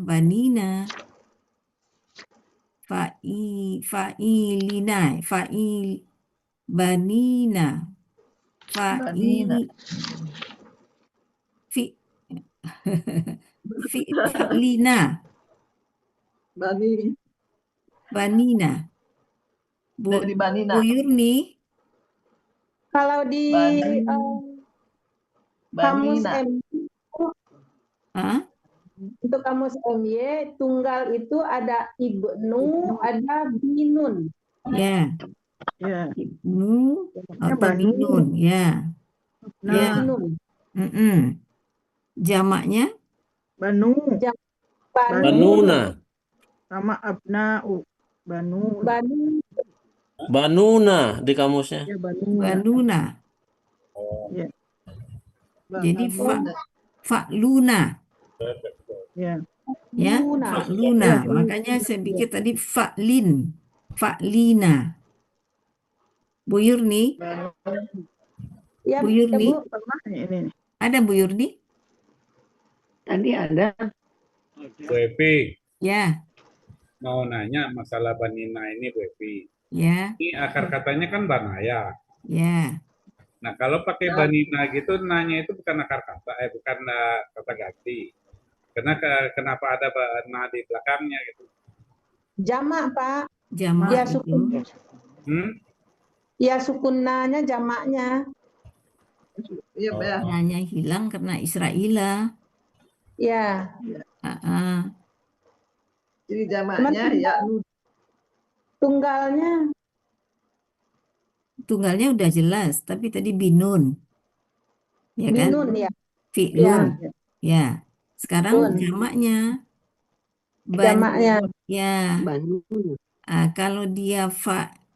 Fa'ilina, banina. Fa'ilina. Banina. Dari banina. Bu Yurni. Kalau di kamus untuk kamus MY, tunggal itu ada ibnu, ada binun. Ya. Ibnu atau binun, ya. Binun. Jamaknya? Banuna. Sama abna'u. Banuna di kamusnya. Ya, Banuna. Ya. Jadi fa'luna. Ya. Ya, fa'luna. Makanya saya pikir tadi fa'lina. Bu Yurni? Ya, Bu Yurni? Ini. Ada Bu Yurni? Tadi ada. Bu Epi, Ya. mau nanya masalah banina ini, Bu Epi. Ya. Ini akar katanya kan banaya. Ya. Nah, kalau pakai banina gitu, nanya itu bukan akar kata, bukan kata ganti. Kenapa ada na di belakangnya gitu? Jamak, Pak. Jamak ya, itu. Ya, sukunanya jamaknya. Iya, Nanya hilang karena Israila. Ya. Jadi jamaknya ya. Tunggalnya udah jelas, tapi tadi binun. Ya kan? Binun, ya. Fi'lun. Ya. Sekarang jamaknya. Jamaknya. Ya. Kalau dia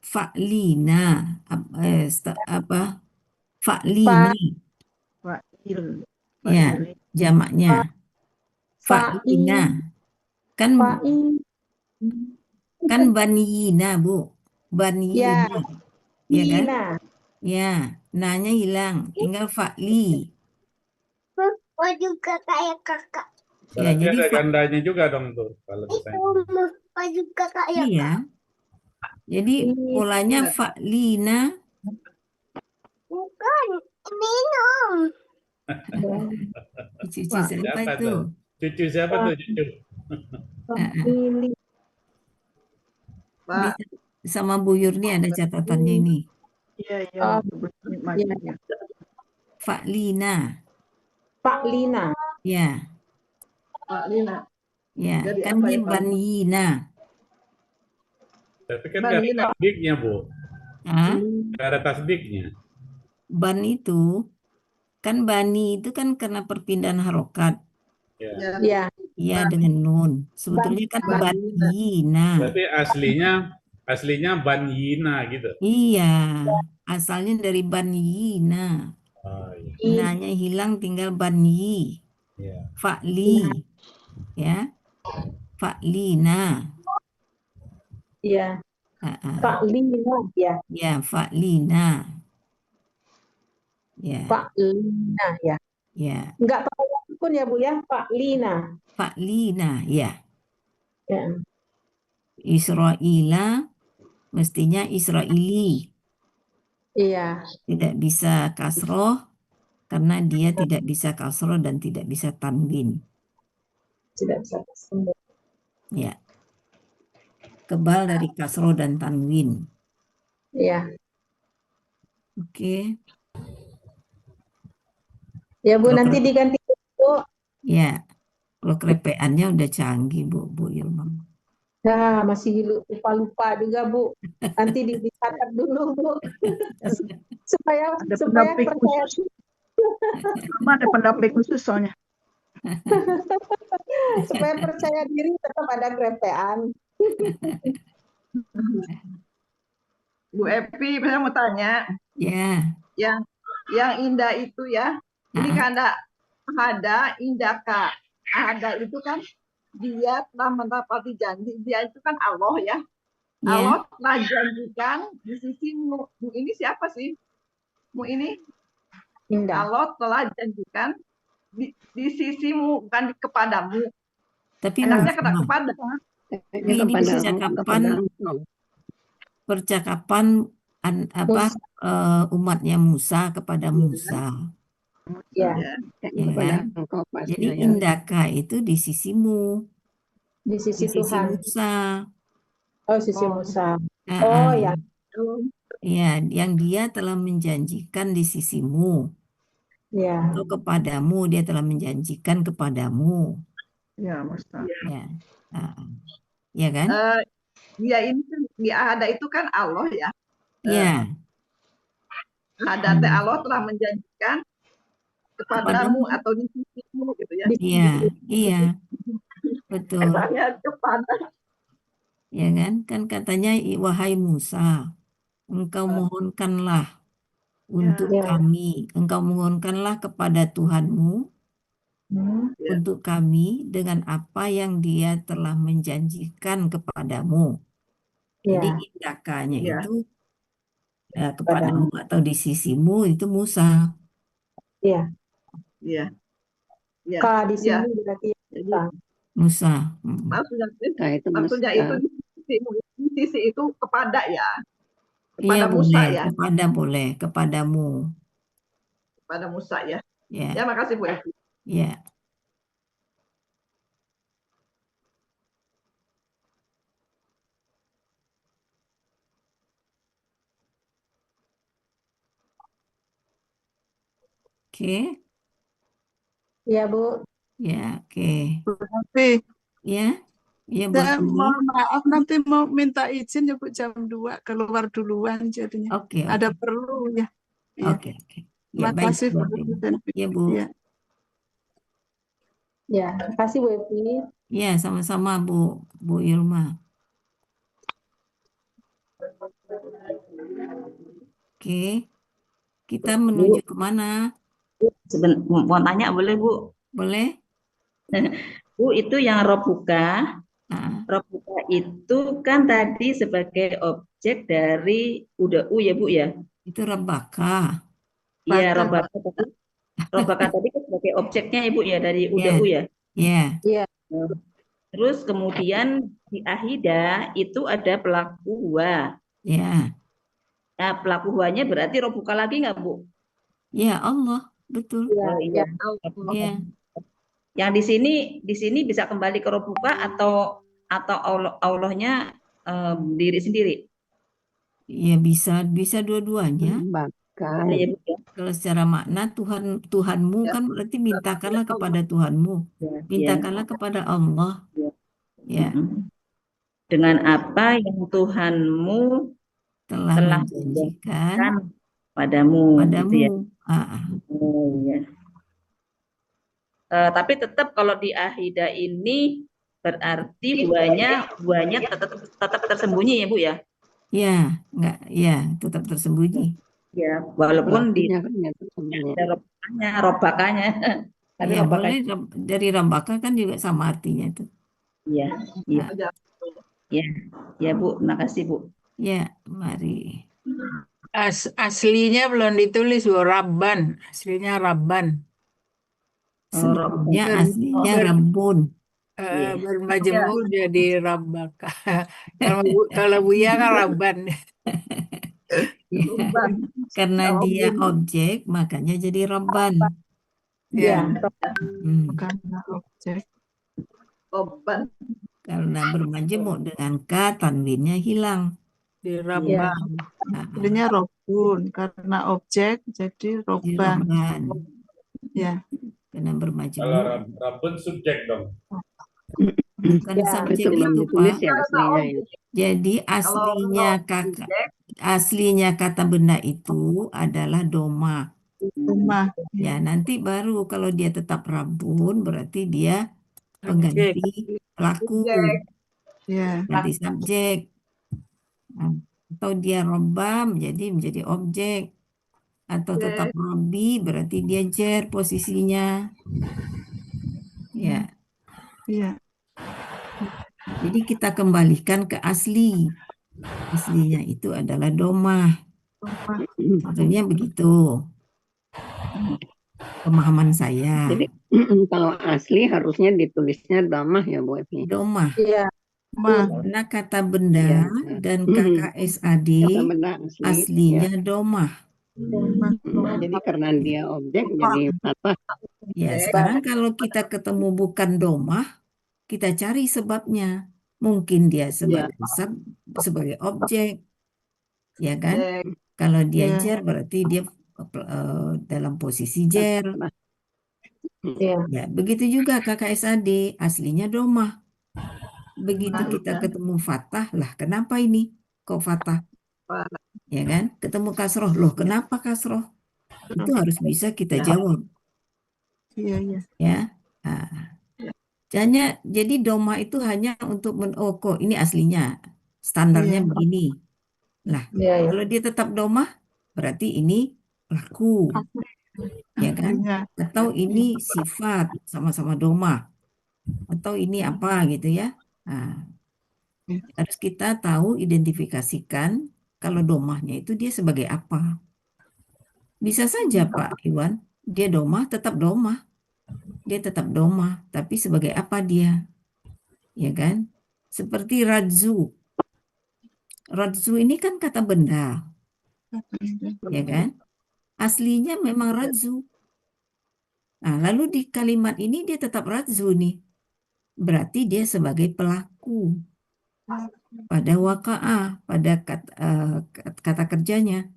fa'lina, fa'lina. Ya, jamaknya. Fa'lina. Kan baniyina, Bu. Baniyina. Ya kan? Ya, nanya hilang. Tinggal fa'li. Juga kayak kakak. Ya, jadi ada gandanya juga dong tuh kalau misalnya. Juga kayak iya. Jadi polanya fa'lina. Bukan, minum. Cucu siapa itu? Cucu siapa tuh cucu? Pak. Sama Bu Yurni ada catatannya ini. Iya. Fa'lina. Fa'lina. Ya. Pak Lina. Ya, Jadi kan apa dia ya, Pak? banina. Tapi kan nggak ada Banina. tasdiknya, Bu. Hah? Nggak ada tasdiknya. Ban itu kan bani itu kan karena perpindahan harokat. Ya. Ya. Ya, Iya dengan nun. Sebetulnya kan Banina. banina. Berarti aslinya Banyina gitu. Iya, asalnya dari banina. Oh iya. Nanya hilang tinggal banyi. Iya. Fa'li. Ya. Fa'lina. iya. Ah, ah. Pak Lina, ya. Ya, fa'lina. Ya, Pak Lina, ya. ya. Enggak pakai sukun ya, Bu, ya. Pak Lina. Fa'lina, ya. Ya. Israila mestinya Israili. Iya, Tidak bisa kasroh karena dia tidak bisa kasroh dan tidak bisa tanwin. tidak bisa sembuh. Ya. Kebal dari kasroh dan tanwin. Iya. Oke. Ya, Bu, Kalau nanti diganti, Bu. Ya, kalau kerepeannya udah canggih, Bu Ilma. Nah, masih lupa-lupa juga, Bu. Nanti dicatat dulu, Bu. supaya Ada supaya pendamping percaya khusus. Mama ada pendamping khusus soalnya. supaya percaya diri tetap ada kerepean. Bu Epi, saya mau tanya, Ya. yang indah itu ya, ini kan ada indaka. Ada itu kan dia telah menepati janji, dia itu kan Allah ya. Ya. Allah telah janjikan di sisimu. Mu ini siapa sih? Mu ini Indah. Allah telah janjikan di sisimu, bukan kepadamu. Tapi Enaknya kena Musa. kepada. Tapi ini percakapan umatnya Musa kepada Musa. Ya. Ya kan? Jadi indaka itu di sisimu. Di sisi Tuhan. Musa. Oh, sisi Musa. Oh ya. Ya, yang dia telah menjanjikan di sisimu. Ya. Atau kepadamu, dia telah menjanjikan kepadamu. Ya, Musa. Ya. Ya kan? Dia ini kan, dia ada itu kan Allah ya. Ya. Ada Allah telah menjanjikan kepadamu atau di sisimu gitu ya. Iya, iya. Betul. Kepada. Ya kan? Kan katanya wahai Musa, engkau mohonkanlah untuk kami, engkau mohonkanlah kepada Tuhanmu untuk kami dengan apa yang dia telah menjanjikan kepadamu. Jadi indakanya itu kepadamu atau di sisimu itu Musa. Iya. Iya. Ka di sini berarti Musa. Maksudnya itu di sisi itu kepada ya. Iya Kepada Musa boleh, ya. kepada boleh, kepadamu. Kepada Musa ya. Ya. Ya, makasih Bu Evi. Ya. Oke. Iya, Bu. Ya, oke. Tapi Ya. Ya, saya boleh. mohon maaf nanti mau minta izin ya Bu jam 2 keluar duluan jadinya. Oke. Ada perlu ya. Oke. Ya, Terima kasih Bu. Ya, Bu. Ya, terima kasih Bu Evi. Ya, sama-sama Bu Ilma. Oke. Kita menuju kemana? Mau tanya boleh Bu? Boleh. Bu, itu yang robuka. Robuka itu kan tadi sebagai objek dari uda'u ya Bu ya? Itu rebaka. Iya, robaka tadi kan sebagai objeknya Ibu ya dari uda'u ya? Iya. Terus kemudian di ahida itu ada pelaku huwa. Ya. Nah, pelaku huwanya berarti robuka lagi nggak Bu? Ya Allah, betul. Oh, iya. Ya. Yang di sini bisa kembali ke robuka atau Allahnya diri sendiri? Ya bisa dua-duanya. Ya, Bu, ya. Kalau secara makna Tuhanmu Ya. kan berarti mintakanlah kepada Tuhanmu, Ya. mintakanlah kepada Allah, Ya. ya, Mm-mm. Dengan apa yang Tuhanmu telah telah menjanjikan menjanjikan padamu, gitu ya. padamu. Oh, ya. Tapi tetap kalau di Ahida ini berarti buahnya tetap tersembunyi ya Bu ya. Ya, enggak, ya, tetap tersembunyi. Ya, walaupun di Pelakunya kan ya tersembunyi. ada robakannya. Tapi Ya, robakannya. boleh dari rambaka kan juga sama artinya itu. Iya, iya. Nah, Ya, ya Bu, makasih Bu. ya, mari. Aslinya belum ditulis, Bu. Rabban. Aslinya Rabban. Sebenarnya Ber- aslinya ber- Rabbun. Iya. Bermajemuk jadi Rabbaka. Kalau Buya kan Rabban. Karena dia objek, makanya jadi Rabban. Ya, Karena objek. Beban. Karena bermajemuk dengan K, tanwinnya hilang. Di Rabban. Nah, Jadinya Robun. Karena objek jadi jadi Robban. Rabban. Ya. Karena Kalau bermajemuk. Rabbun subjek dong. Bukan Ya, subjek Itu belum itu, ditulis Pak. ya aslinya ini. Jadi aslinya kata benda itu adalah doma. Rumah. Ya, nanti baru kalau dia tetap Rabbun berarti dia pengganti pelaku, Ya. ganti subjek. Nah, atau dia Robbam jadi menjadi objek. Atau tetap Robbi berarti dia jer posisinya. Ya. Iya. Jadi kita kembalikan ke asli. Aslinya itu adalah domah. Maksudnya begitu. Pemahaman saya. Jadi kalau asli harusnya ditulisnya damah ya Bu Evi. Domah. Iya. Karena kata benda dan KKSAD Kata benda asli, aslinya ya. domah. Jadi karena dia objek jadi patah. Ya, sekarang kalau kita ketemu bukan domah, kita cari sebabnya. Mungkin dia sebagai objek, ya kan? Kalau dia jer berarti dia dalam posisi jer. Ya, begitu juga KKSAD aslinya domah. Begitu kita ketemu fathah, lah kenapa ini kok fathah? Ya kan? Ketemu kasroh, loh kenapa kasroh? Itu harus bisa kita jawab. Iya, iya. Ya. Nah, jadi doma itu hanya untuk kok ini aslinya standarnya begini. Lah, kalau dia tetap doma berarti ini pelaku. Ya kan? Atau ini sifat sama-sama doma. Atau ini apa gitu ya. Nah, harus kita tahu identifikasikan kalau domahnya itu dia sebagai apa. Bisa saja Pak Iwan, dia domah tetap domah. Dia tetap domah, tapi sebagai apa dia? Ya kan? Seperti radzu. Radzu ini kan kata benda. Ya kan? Aslinya memang radzu. Nah, lalu di kalimat ini dia tetap radzu nih. Berarti dia sebagai pelaku pada waka'ah, pada kata kerjanya.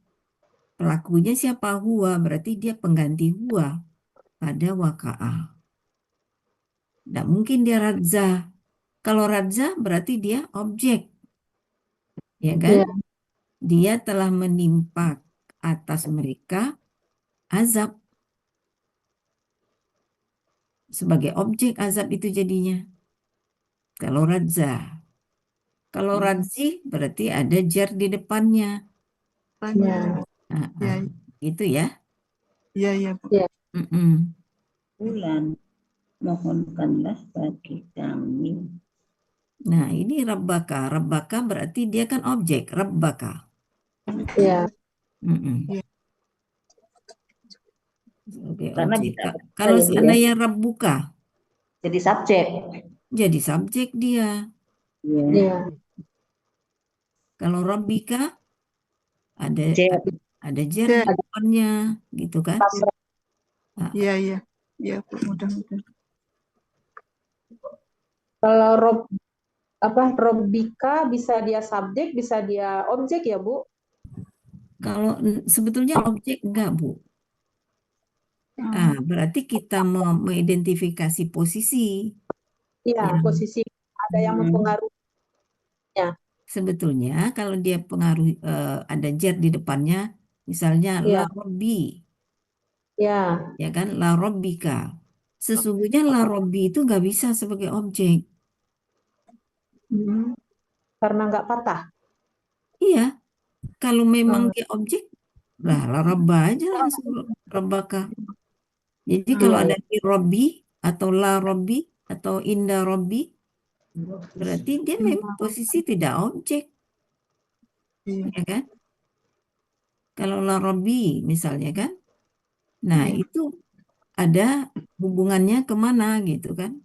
Pelakunya siapa? Huwa, berarti dia pengganti huwa pada waka'ah. Tidak mungkin dia radza. Kalau radza berarti dia objek. Ya kan? Dia telah menimpa atas mereka azab. Sebagai objek azab itu jadinya. Kalau radza. Kalau radzi berarti ada jar di depannya. Gitu ya. Iya, iya, Bu. Bulan, mohonkanlah bagi kami. Nah, ini rabbaka. Rabbaka berarti dia kan objek. Rabbaka. Iya. Karena objek. bisa Kalau seandainya rabbuka, jadi subjek. Jadi subjek dia. Iya. Kalau rabbika ada jar di depannya, gitu kan? Iya, iya. Iya, Bu, mudah-mudahan. Kalau robbika bisa dia subjek, bisa dia objek ya Bu? Kalau sebetulnya objek enggak, Bu. Berarti kita mengidentifikasi posisi Iya, yang posisi ada yang mempengaruhinya. sebetulnya kalau dia pengaruh ada jer di depannya, misalnya la Iya, robbi, ya. ya kan, la robbika. Sesungguhnya la robbi itu nggak bisa sebagai objek. Karena nggak patah. Iya, kalau memang Hmm. dia objek, lah la rabba aja langsung rabbaka. Jadi kalau Iya, ada di robbi atau la robbi atau inda robbi, berarti dia memang posisi tidak objek, ya kan? Kalau la robbi misalnya kan, nah itu ada hubungannya kemana gitu kan?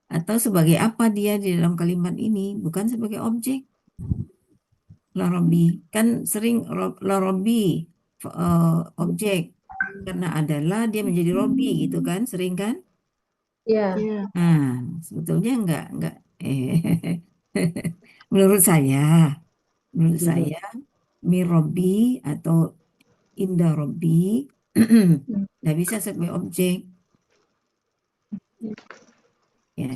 Atau sebagai apa dia di dalam kalimat ini, bukan sebagai objek. La robbi kan sering la robbi objek karena adalah dia menjadi robbi gitu kan, sering kan? iya. Nah, sebetulnya enggak menurut saya mirobi atau indah robi nggak bisa sebagai objek. Ya,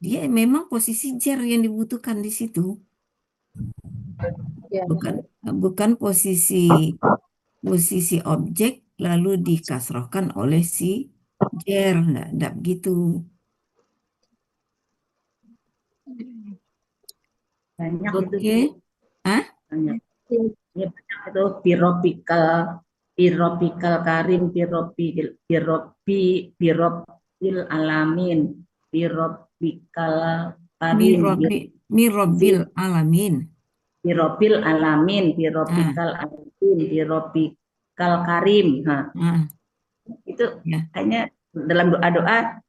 dia memang posisi jar yang dibutuhkan di situ, Iya. bukan posisi objek lalu dikasrohkan oleh si jar, enggak begitu. Banyak itu, Oke. Bu. Hah? Banyak. Ya, banyak itu biropikal karim, birobil alamin, biropikal karim, Mirobil alamin. birobil alamin, biropikal alamin, biropikal karim. Nah, itu hanya dalam doa-doa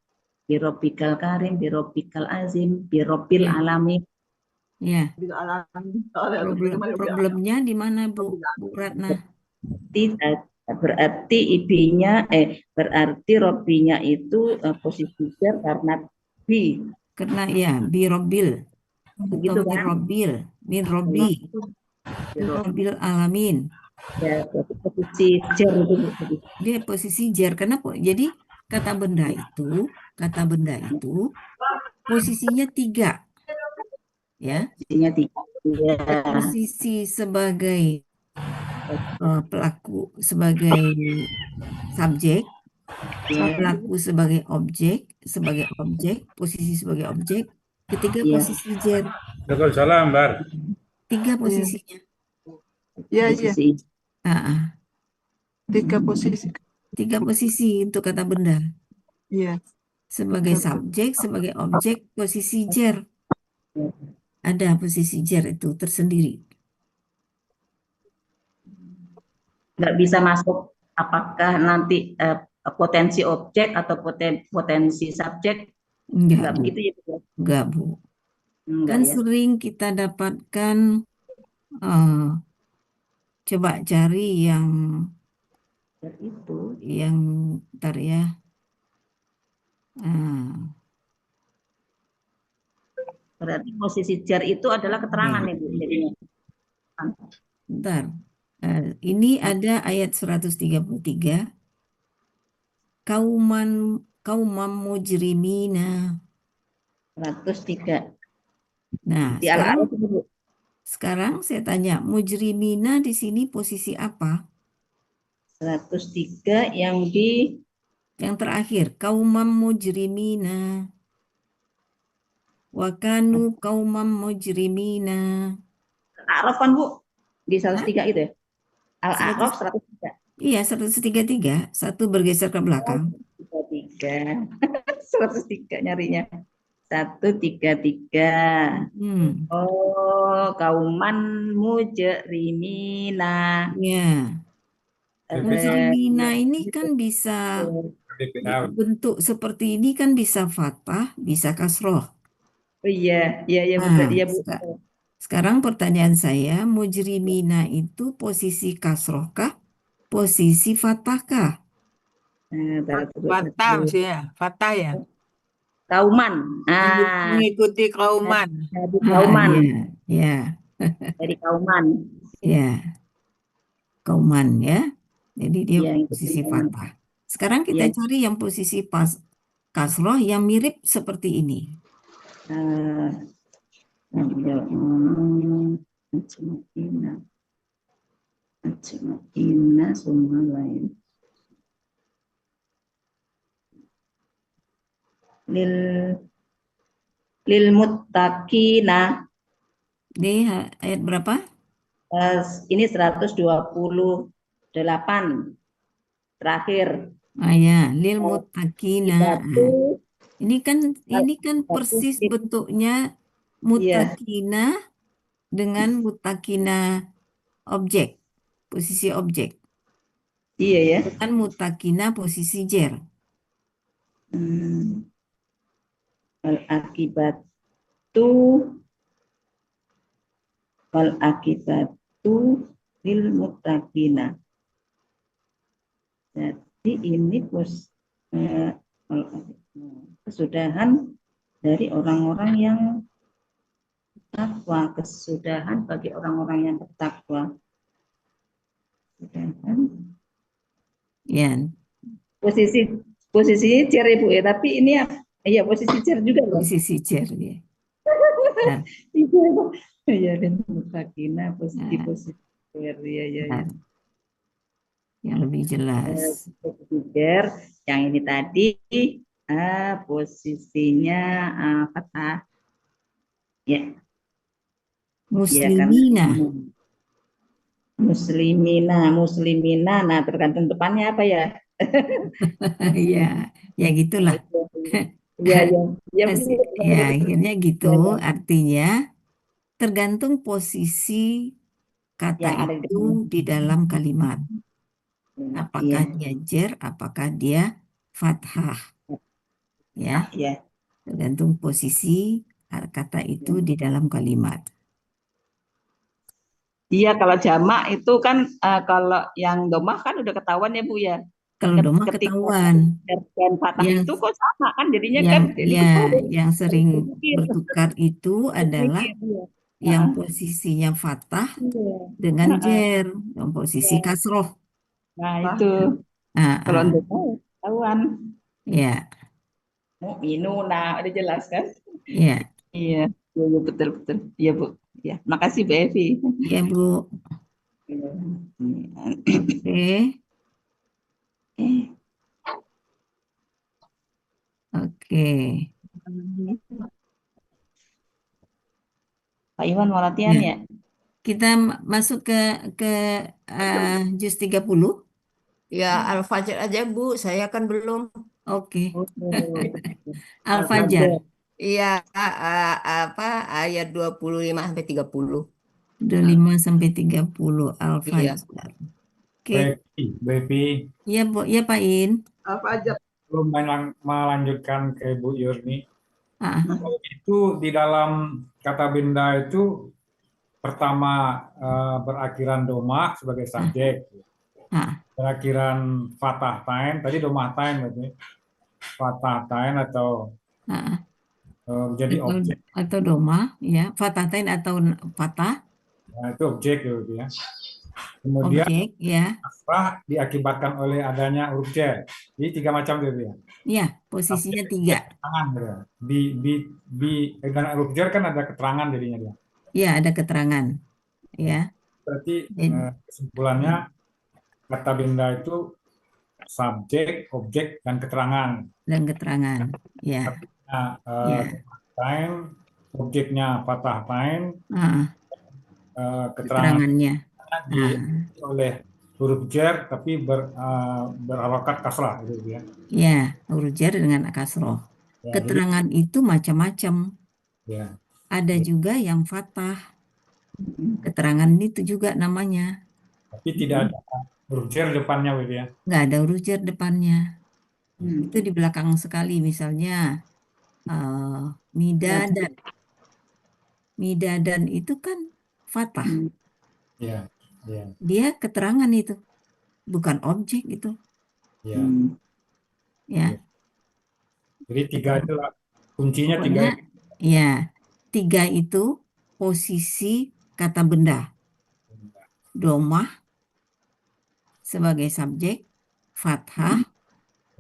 biropikal karim, biropikal azim, birobil alamin. Ya. Problemnya di mana Bu Ratna? Berarti berarti robinya itu posisi jar karena bi. Karena ya birobil. Begitu kan? Birobil alamin. Ya, posisi jar itu. Dia posisi jar karena jadi kata benda itu posisinya 3. Ya. Posisinya 3. Ya. Posisi sebagai pelaku sebagai subjek, pelaku sebagai objek, posisi sebagai objek, ketiga posisi jar. Betul salam, Bar. 3 posisinya. Iya. 3 posisi untuk kata benda. Iya. Sebagai subjek, sebagai objek, posisi jar. Ada posisi jar itu tersendiri. Nggak bisa masuk apakah nanti potensi objek atau potensi subjek. Enggak begitu ya, Bu? Enggak, Bu. Kan ya? Sering kita dapatkan coba cari yang itu yang ntar ya. Berarti posisi jar itu adalah keterangan ya, Bu, jadinya. Bentar. Ini ada ayat 133. Kauman mujrimina. 103. Nah, sekarang saya tanya, mujrimina di sini posisi apa? 103 yang terakhir, kauman mujrimina. Wakanu kauman mujrimina. Al-A'raf kan, Bu? Di 103 itu ya? Al-A'raf 103. Iya, 133. 1 bergeser ke belakang. 103 nyarinya. 133. Oh, kauman mujrimina. Ya. Mujrimina ini kan bisa bentuk seperti ini kan bisa fathah, bisa kasroh. Iya, betul. Iya, Bu. Sekarang pertanyaan saya, mujrimina itu posisi kasroh kah? Posisi fathah kah? Fathah ya, fathah ya. Kauman. Mengikuti kauman. Kauman. Ya. Dari kauman. Ya. Kauman ya. Jadi dia posisi fathah. Sekarang kita Ya. cari yang posisi kasroh yang mirip seperti ini. Ajma'ina semua lain. Lil muttaqina. Di ayat berapa? Ini 128 terakhir. Ya, lil muttaqina. Batu, Ini kan persis bentuknya muttaqina dengan muttaqina objek, posisi objek. Iya ya. Bukan muttaqina posisi jer. Wal akibatu lil muttaqina. Jadi ini kesudahan dari orang-orang yang bertakwa, kesudahan bagi orang-orang yang bertakwa. Ya, posisi cer Ibu ya, tapi ini ya posisi cer juga loh. posisi jer ya. Nah, Iya, dan muttaqina posisi cer ya. Yang lebih jelas. Cer, yang ini tadi posisinya fathah. Ya. Muslimina. Muslimina. Nah, tergantung depannya apa ya? Ya gitulah. Ya, akhirnya gitu. Artinya tergantung posisi kata itu di dalam kalimat. Apakah dia jer, apakah dia fathah. Ya. Tergantung posisi kata itu di dalam kalimat. Iya, kalau jamak itu kan kalau yang domah kan udah ketahuan ya Bu ya. Kalau domah ketahuan. Dan fathah itu kok sama kan jadinya yang sering bertukar itu adalah yang posisinya fathah dengan jer, yang posisi kasroh. Nah itu. Kalau domah ketahuan. Ya. Mu'minuna, udah jelas kan? Iya. Iya, betul. Iya Bu. Ya, makasih Bu Evi. Iya Bu. Oke. Pak Iwan mau latihan ya? Kita masuk ke juz 30. Ya, Al-Fajr aja Bu, saya kan belum. Oke. Al-Fajr. Iya, ayat 25 sampai 30. 25 sampai 30 Al-Fajr. Oke. Bepi. Iya, Bu. Iya, Pak In. Al-Fajr. Belum melanjutkan ke Bu Yurni. Itu di dalam kata benda itu pertama berakhiran domah sebagai subjek. Berakhiran fathah tain, tadi domah tain berarti. Fathah tain atau jadi objek. Atau domah, ya. Fathah tain atau fathah. Nah, itu objek ya. Kemudian objek, ya. Kasrah diakibatkan oleh adanya huruf cer. Jadi 3 macam itu ya. Iya, posisinya 3. Keterangan ya. Dengan huruf cer kan ada keterangan jadinya dia. Iya, ada keterangan. Ya. Berarti kesimpulannya kata benda itu subjek, objek, dan keterangan. Dan keterangan, ya. Tain, objeknya fathah tain, keterangannya oleh huruf jar tapi berharokat kasrah gitu ya. Ya, huruf jar dengan kasroh. Keterangan itu macam-macam. Ya. Ada juga yang fathah. Keterangan itu juga namanya. Tapi tidak ada huruf jar depannya gitu ya. Nggak ada huruf jar depannya. Itu di belakang sekali, misalnya midadan. Midadan itu kan fathah. Ya. Dia keterangan itu, bukan objek itu. Ya. Ya. Jadi 3 itu kuncinya. Pokoknya, 3. Ya, 3 itu posisi kata benda. Domah sebagai subjek, fathah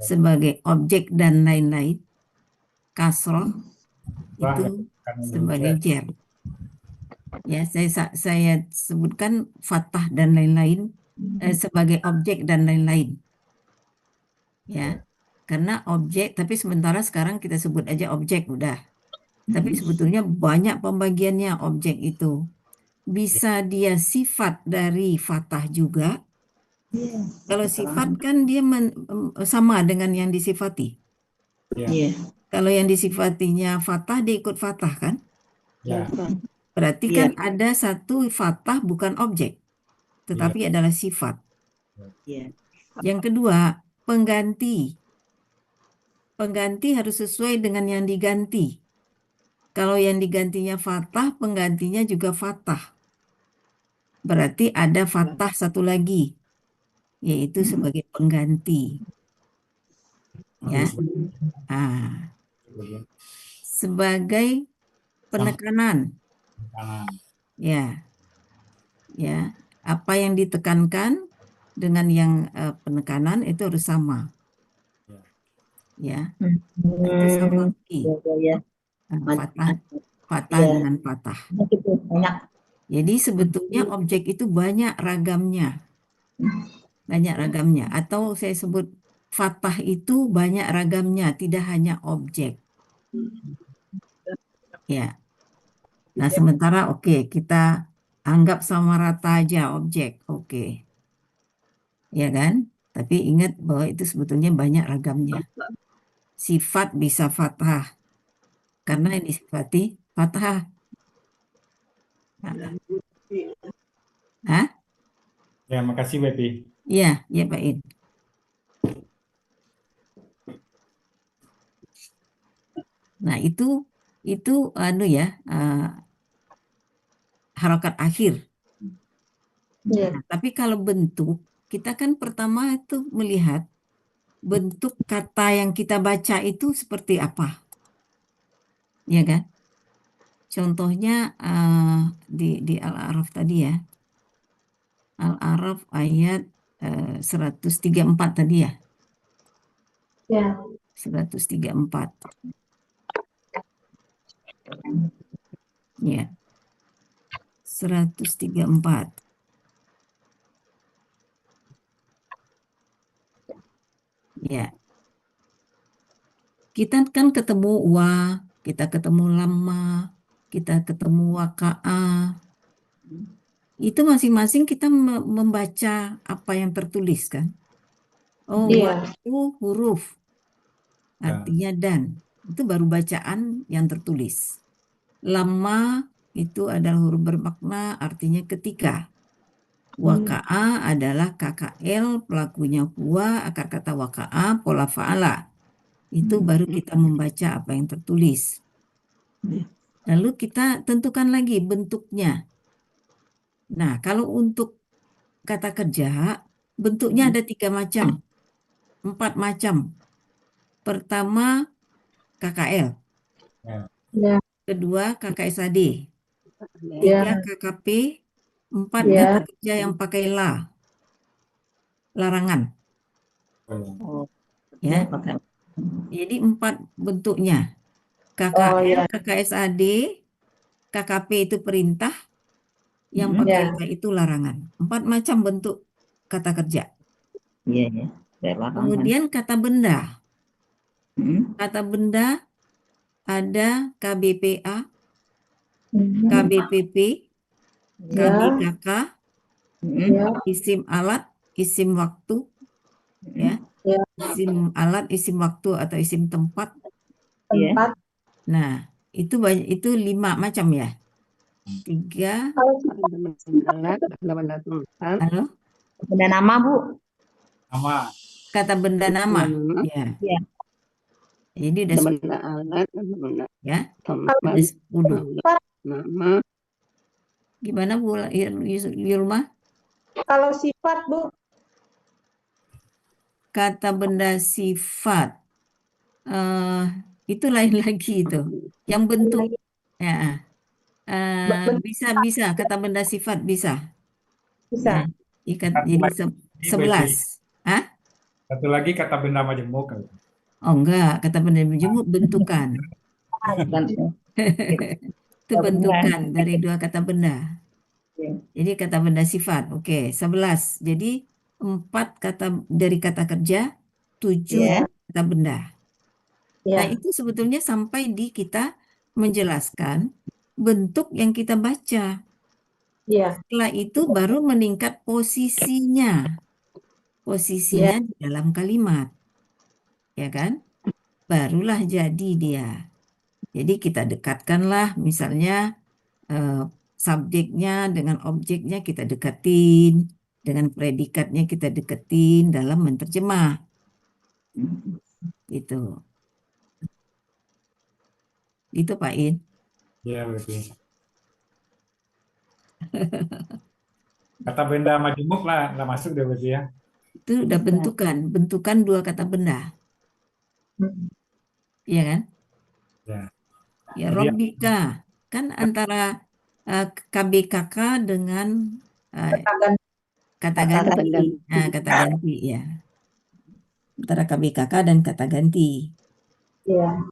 sebagai objek dan lain-lain, kasroh Wah, itu kan sebagai jer. Ya, saya sebutkan fathah dan lain-lain sebagai objek dan lain-lain. Ya, karena objek, tapi sementara sekarang kita sebut aja objek udah. Tapi sebetulnya banyak pembagiannya objek itu. Bisa dia sifat dari fathah juga. Kalau sifat kan dia sama dengan yang disifati. Iya. Kalau yang disifatinya fathah, dia ikut fathah kan? Ya. Berarti kan ada satu fathah bukan objek, tetapi adalah sifat. Yang kedua, pengganti. Pengganti harus sesuai dengan yang diganti. Kalau yang digantinya fathah, penggantinya juga fathah. Berarti ada fathah satu lagi, yaitu sebagai pengganti. Ya. Sebagai penekanan. Ya. Ya. Apa yang ditekankan dengan yang penekanan itu harus sama. Ya. Itu sama. Fathah dengan fathah. Jadi sebetulnya objek itu banyak ragamnya. Banyak ragamnya. Atau saya sebut fathah itu banyak ragamnya, tidak hanya objek. Ya. Nah, sementara kita anggap sama rata aja objek. Oke. Ya kan? Tapi ingat bahwa itu sebetulnya banyak ragamnya. Sifat bisa fathah. Karena yang disifati fathah. Hah? Ya, makasih Bepi. Iya, ya Pak In. Nah, itu harokat akhir. Nah, tapi kalau bentuk, kita kan pertama itu melihat bentuk kata yang kita baca itu seperti apa. Ya kan? Contohnya di Al-A'raf tadi ya. Al-A'raf ayat 134 tadi ya. Ya. 134. Ya. 134. Ya. Kita kan ketemu wa, kita ketemu lama, kita ketemu waka'a. Itu masing-masing kita membaca apa yang tertulis kan. Oh, wa itu huruf. Artinya dan. Itu baru bacaan yang tertulis. Lama itu adalah huruf bermakna, artinya ketika. Waka'a adalah KKL, pelakunya huwa, akar kata waka'a, pola fa'ala. Itu baru kita membaca apa yang tertulis. Lalu kita tentukan lagi bentuknya. Nah, kalau untuk kata kerja, bentuknya ada 3 macam, 4 macam. Pertama, KKL. Ya. Kedua, KKSAD. Ya. 3, KKP. 4, kata kerja yang pakai la. Larangan. Ya. Jadi 4 bentuknya. KKL, KKSAD, KKP itu perintah, yang pakai la itu larangan. 4 macam bentuk kata kerja. Iya. Kemudian kata benda. Kata benda ada KBPA, KBPP, KBKK, isim alat, isim waktu, ya. Isim alat, isim waktu atau isim tempat. Nah, itu 5 macam ya. 3. Halo? Benda nama, Bu. Nama. Kata benda nama. Ya. Jadi udah 10. Ya. Udah 10. Gimana Bu Yulma? Kalau sifat, Bu? Kata benda sifat. Itu lain lagi itu. Yang bentuk. Ya. Bisa kata benda sifat bisa. Bisa. Ya. Jadi 11. Hah? Satu lagi kata benda majemuk. Oh enggak, kata benda majemuk bentukan. Itu bentukan dari dua kata benda. Jadi kata benda sifat. Oke, 11. Jadi 4 kata dari kata kerja, 7 kata benda. Nah, itu sebetulnya sampai di kita menjelaskan bentuk yang kita baca. Setelah itu baru meningkat posisinya. Posisinya di dalam kalimat. Ya kan? Barulah jadi dia. Jadi kita dekatkanlah misalnya subjeknya dengan objeknya kita dekatin, dengan predikatnya kita deketin dalam menerjemah. Gitu. Itu Pak In. Iya, berarti. Kata benda majemuk lah, nggak masuk deh berarti ya. Itu udah bentukan dua kata benda. Iya kan? Ya. Ya, Jadi, Robbika kan antara KBKK dengan kata ganti. Nah, kata ganti ya. Antara KBKK dan kata ganti. Iya.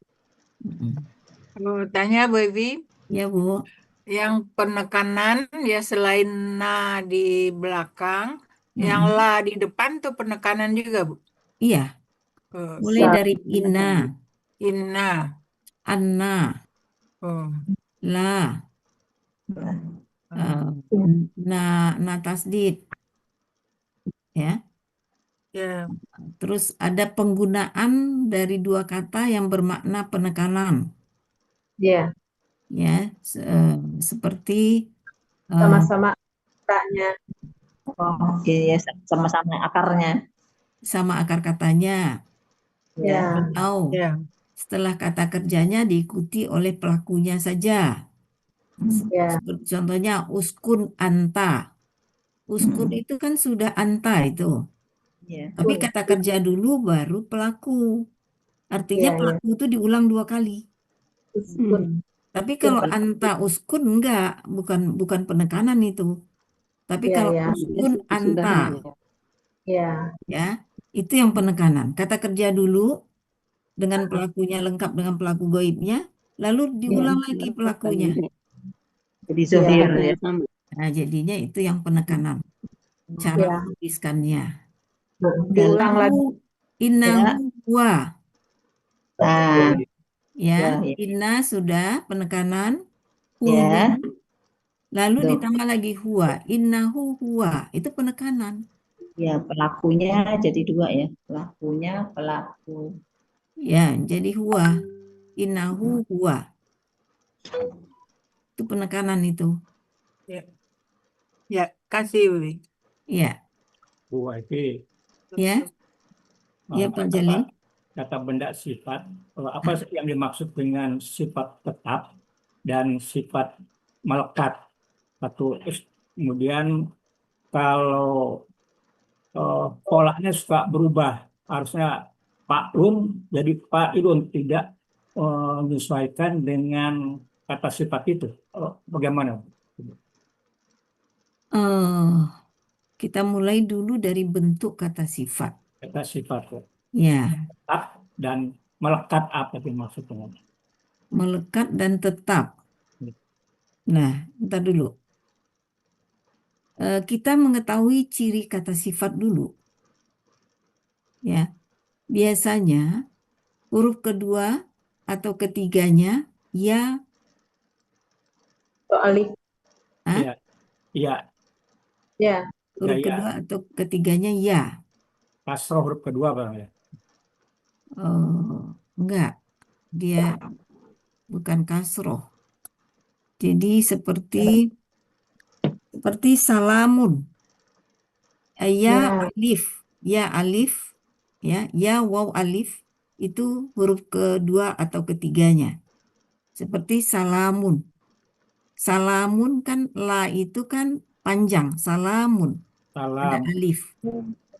Mau tanya Bu Evi, Ya, Bu. yang penekanan ya selain na di belakang, yang la di depan tuh penekanan juga, Bu. Iya. Mulai dari inna, Inna, anna, la, na tasdid. Ya. ya, Terus ada penggunaan dari dua kata yang bermakna penekanan. Iya. Ya, seperti Sama-sama katanya. Oke, ya, sama-sama akarnya. sama akar katanya. Ya. Atau ya, setelah kata kerjanya diikuti oleh pelakunya saja. Ya. Seperti contohnya uskun anta. Uskun itu kan sudah anta itu. Tapi kata kerja dulu baru pelaku. Artinya Ya, ya. pelaku itu diulang 2 kali. Tapi kalau anta uskun enggak, bukan penekanan itu. Tapi Ya, kalau ya. uskun anta, Ya. ya, itu yang penekanan. Kata kerja dulu dengan pelakunya lengkap dengan pelaku goibnya, lalu diulang lagi pelakunya. Jadi zohir ya. Nah, jadinya itu yang penekanan. Cara menuliskannya. Diulang lagi. Innahu huwa. Nah, Ya, inna sudah penekanan. Hu ya. Lalu ditambah lagi huwa. Innahu huwa. Itu penekanan. Ya, pelakunya jadi 2 ya. Pelakunya, pelaku. Ya, jadi huwa. Innahu huwa. Itu penekanan itu. ya, ya, kasih Bu. Ya. Bu Evi, Ya. Ya, Pak Jalil. kata benda sifat, apa yang dimaksud dengan sifat tetap dan sifat melekat? Kemudian kalau polanya suka berubah, harusnya Paklun jadi Pailun, tidak menyesuaikan dengan kata sifat itu. Bagaimana? Kita mulai dulu dari bentuk kata sifat. Kata sifat. Ya. Tetap dan melekat, apa yang maksudnya? Melekat dan tetap. Nah, ntar dulu. Kita mengetahui ciri kata sifat dulu. Ya. Biasanya huruf kedua atau ketiganya ya. Alif. Iya. Iya. Ya. Huruf kedua atau ketiganya ya. Kasroh huruf kedua Bang ya? Enggak. Dia bukan kasroh. Jadi seperti salamun. Ya alif. Ya alif. Ya waw alif. Itu huruf kedua atau ketiganya. Seperti salamun. Salamun kan la itu kan panjang. Salamun. Ada alif.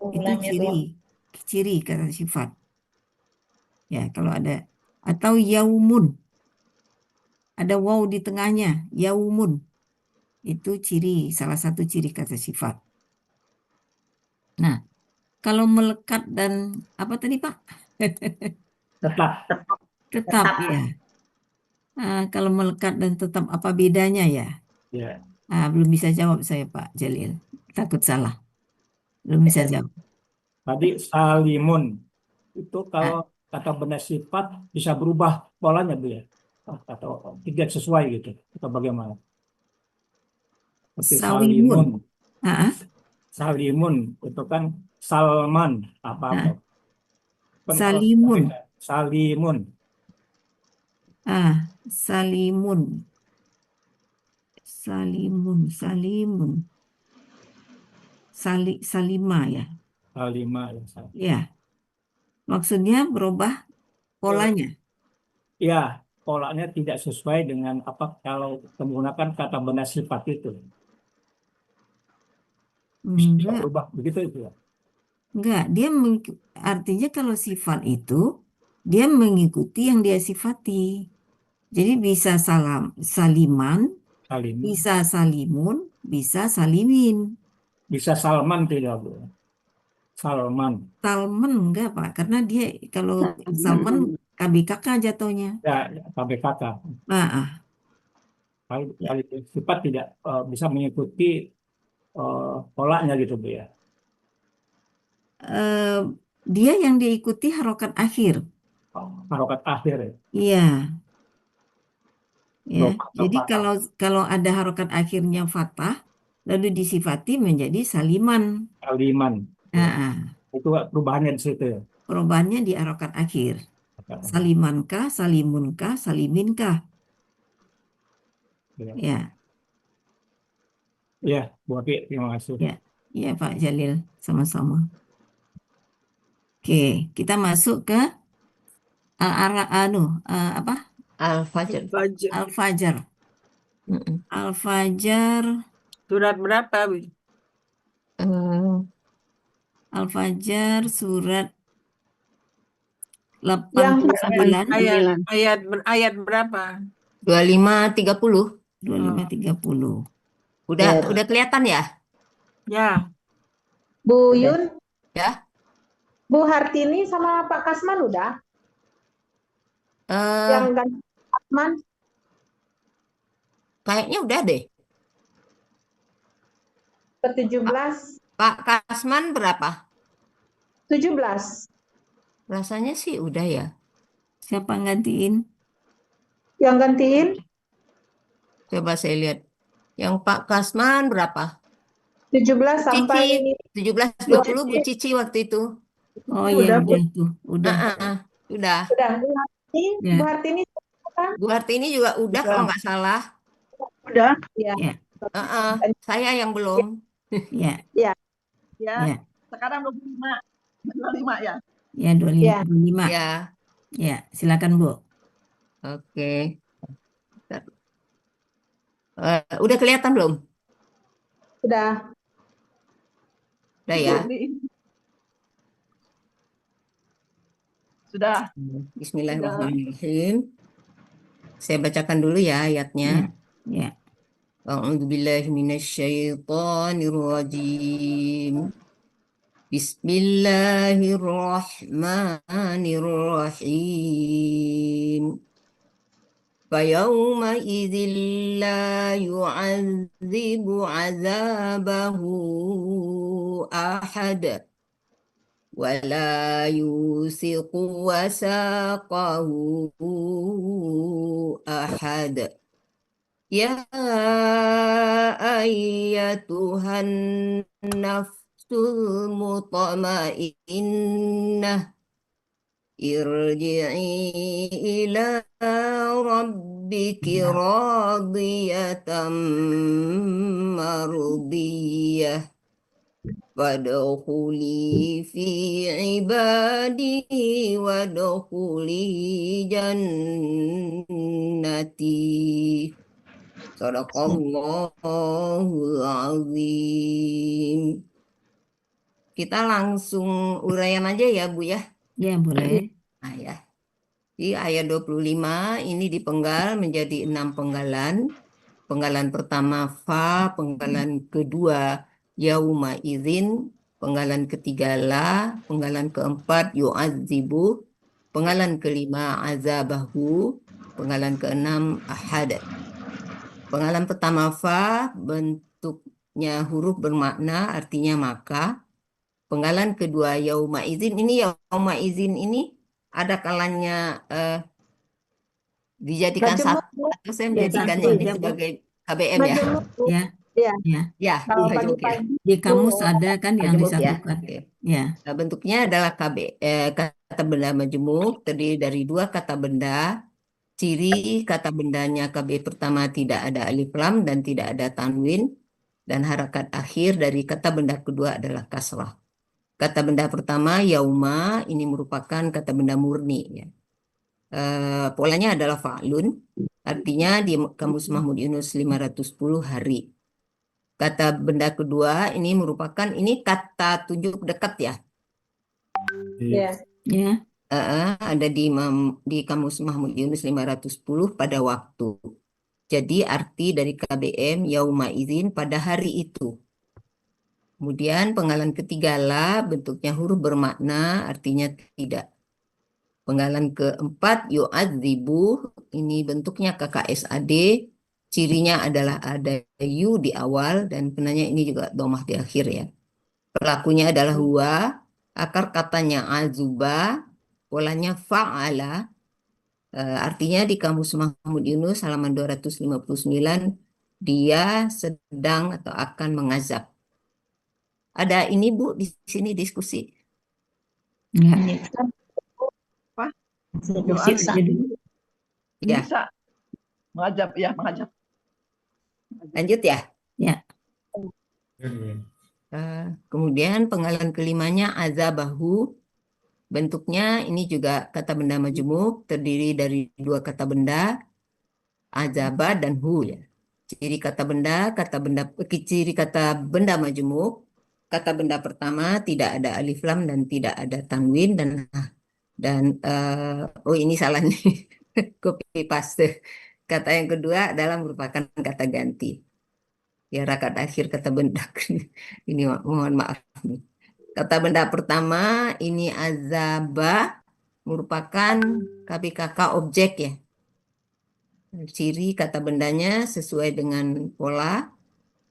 Itu ciri kata sifat. Ya, kalau ada. Atau yaumun. Ada waw di tengahnya. Yaumun. Itu salah satu ciri kata sifat. Nah, Kalau melekat dan apa tadi Pak? Tetap. Tetap ya. Kalau melekat dan tetap apa bedanya ya? Ya. Belum bisa jawab saya Pak Jalil. Takut salah. Belum bisa jawab. Tadi salimun itu kalau kata benda sifat bisa berubah polanya Bu ya, atau tidak sesuai gitu, atau bagaimana? Seperti Sawimun. Salimun itu kan Salman apa? Salimun. Salimun. Salimun. Salima ya. Salima ya. Ya. Maksudnya berubah polanya. Ya, polanya tidak sesuai dengan apa kalau menggunakan kata benda sifat itu. Bisa berubah begitu itu ya? Enggak, artinya kalau sifat itu dia mengikuti yang dia sifati. Jadi bisa saliman, bisa salimun, bisa salimin. Bisa Salman tidak Bu? Salman enggak Pak, karena dia kalau Salman KBKK jatuhnya. ya, KBKK. Kalau sifat tidak bisa mengikuti polanya gitu Bu ya. Dia yang diikuti harokat akhir. Harokat akhir ya. Iya. Ya, jadi kalau ada harokat akhirnya fathah, lalu disifati menjadi saliman. Saliman. Itu perubahannya di situ ya. Perubahannya di harokat akhir. Salimankah, salimunkah, saliminkah. Ya. Ya, Bu Api, terima kasih. Ya Pak Jalil, sama-sama. Oke, kita masuk ke apa? Al-Fajr. Al-Fajr. Al-Fajr. Surat berapa, Bu? Al-Fajr surat 89. Ayat berapa? 25-30. 25-30. Udah kelihatan ya? Ya. Bu Yun? Ya. Bu Hartini sama Pak Kasman udah? Yang ganti Kasman? Kayaknya udah deh. Ke-17. Pak Kasman berapa? 17. Rasanya sih udah ya. Siapa gantiin? Yang gantiin? Coba saya lihat. Yang Pak Kasman berapa? 17 sampai 17-20 Bu Cici waktu itu. Oh iya udah tuh. Udah. Udah. Bu Hartini Bu Hartini juga udah kalau nggak salah. Udah. Ya. Saya yang belum. Ya. Ya. Sekarang 25 ya. Ya 25. Ya. Ya, silakan Bu. Oke. Udah kelihatan belum? Udah. Udah ya. Sudah. Bismillahirrahmanirrahim. Saya bacakan dulu ya ayatnya. Ya. A'udzubillahi minasyaitonirrajim. Bismillahirrahmanirrahim. فيومئذ لا يعذب عذابه أحد ولا يوثق وثاقه أحد يا أيتها النفس المطمئنة ارجعي إلى ربك راضية مرضية فادخلي في عبادي وادخلي جنتي Sadaqallahul azim. Kita langsung uraian aja ya Bu ya. Ya boleh. Nah ya. Di ayat 25 ini dipenggal menjadi 6 penggalan. Penggalan pertama fa, penggalan kedua yauma idzin, penggalan ketiga la, penggalan keempat yu'adzibu, penggalan kelima azabahu, penggalan keenam ahad. Penggalan pertama fa bentuknya huruf bermakna artinya maka. Penggalan kedua yauma izin, ini yauma izin ini ada kalanya dijadikan Majemuk, satu Bu. atau saya Ya, menjadikannya satu. ini Ya, Bu. sebagai KBM ya. Majemuk, Bu. Ya, Ya, ya. Ya, kalau majemuk ya. pagi-pagi Di itu kamus ada kan yang Majemuk ya. disatukan. Oke. Ya. Nah, bentuknya adalah kata benda majemuk terdiri dari dua kata benda. Ciri kata bendanya KB pertama tidak ada alif lam dan tidak ada tanwin, dan harakat akhir dari kata benda kedua adalah kasrah. Kata benda pertama yauma ini merupakan kata benda murni ya. Polanya adalah fa'lun, artinya di Kamus Mahmud Yunus 510 hari. Kata benda kedua ini merupakan kata tunjuk dekat ya. ya. Ya. Ada di Kamus Mahmud Yunus 510 pada waktu. Jadi arti dari KBM yauma izin pada hari itu. Kemudian penggalan ketiga la bentuknya huruf bermakna artinya tidak. Penggalan keempat yu'adzibu ini bentuknya KKSAD, cirinya adalah ada yu di awal dan penanya ini juga domah di akhir ya. Pelakunya adalah huwa, akar katanya azuba, polanya fa'ala, artinya di Kamus Mahmud Yunus halaman 259 dia sedang atau akan mengazab. Ada ini Bu di sini diskusi. Ya. Apa? Diskusi aja dulu. Ya. Bisa mengajab ya, mengajab. Lanjut ya. Ya. Kemudian penggalan kelimanya azabahu. Bentuknya ini juga kata benda majemuk terdiri dari dua kata benda azaba dan hu ya. Ciri kata benda majemuk. Kata benda pertama tidak ada alif lam dan tidak ada tanwin oh ini salah nih. Copy paste. Kata yang kedua adalah merupakan kata ganti. Ya rakaat akhir kata benda. Ini mohon maaf nih. Kata benda pertama ini azaba merupakan KBKK objek ya. Ciri kata bendanya sesuai dengan pola.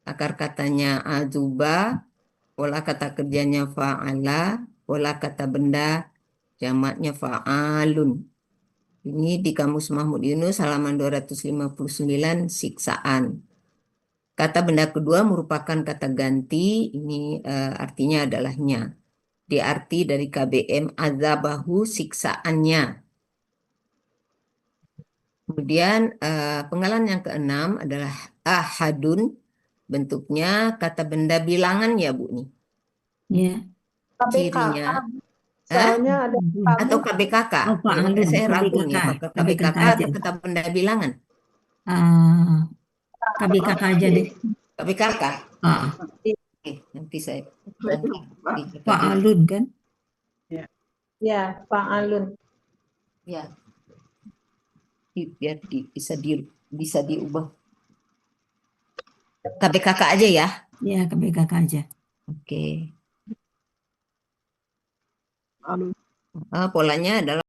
Akar katanya azuba, pola kata kerjanya fa'ala, pola kata benda jamaknya fa'alun. Ini di Kamus Mahmud Yunus halaman 259 siksaan. Kata benda kedua merupakan kata ganti, ini artinya adalah nya. Diarti dari KBM azabahu siksaannya. Kemudian penggalan yang keenam adalah ahadun, bentuknya kata benda bilangan ya Bu nih. Ya. Cirinya Soalnya ada atau KBKK. Oh, fa'alun. Saya ragu nih KBKK. apakah KBKK aja. atau kata benda bilangan. KBKK aja deh. KBKK. Nanti saya Fa'alun kan? Ya, fa'alun. Ya. Biar bisa diubah. KBKK aja ya. Ya, KBKK aja. Oke. Polanya adalah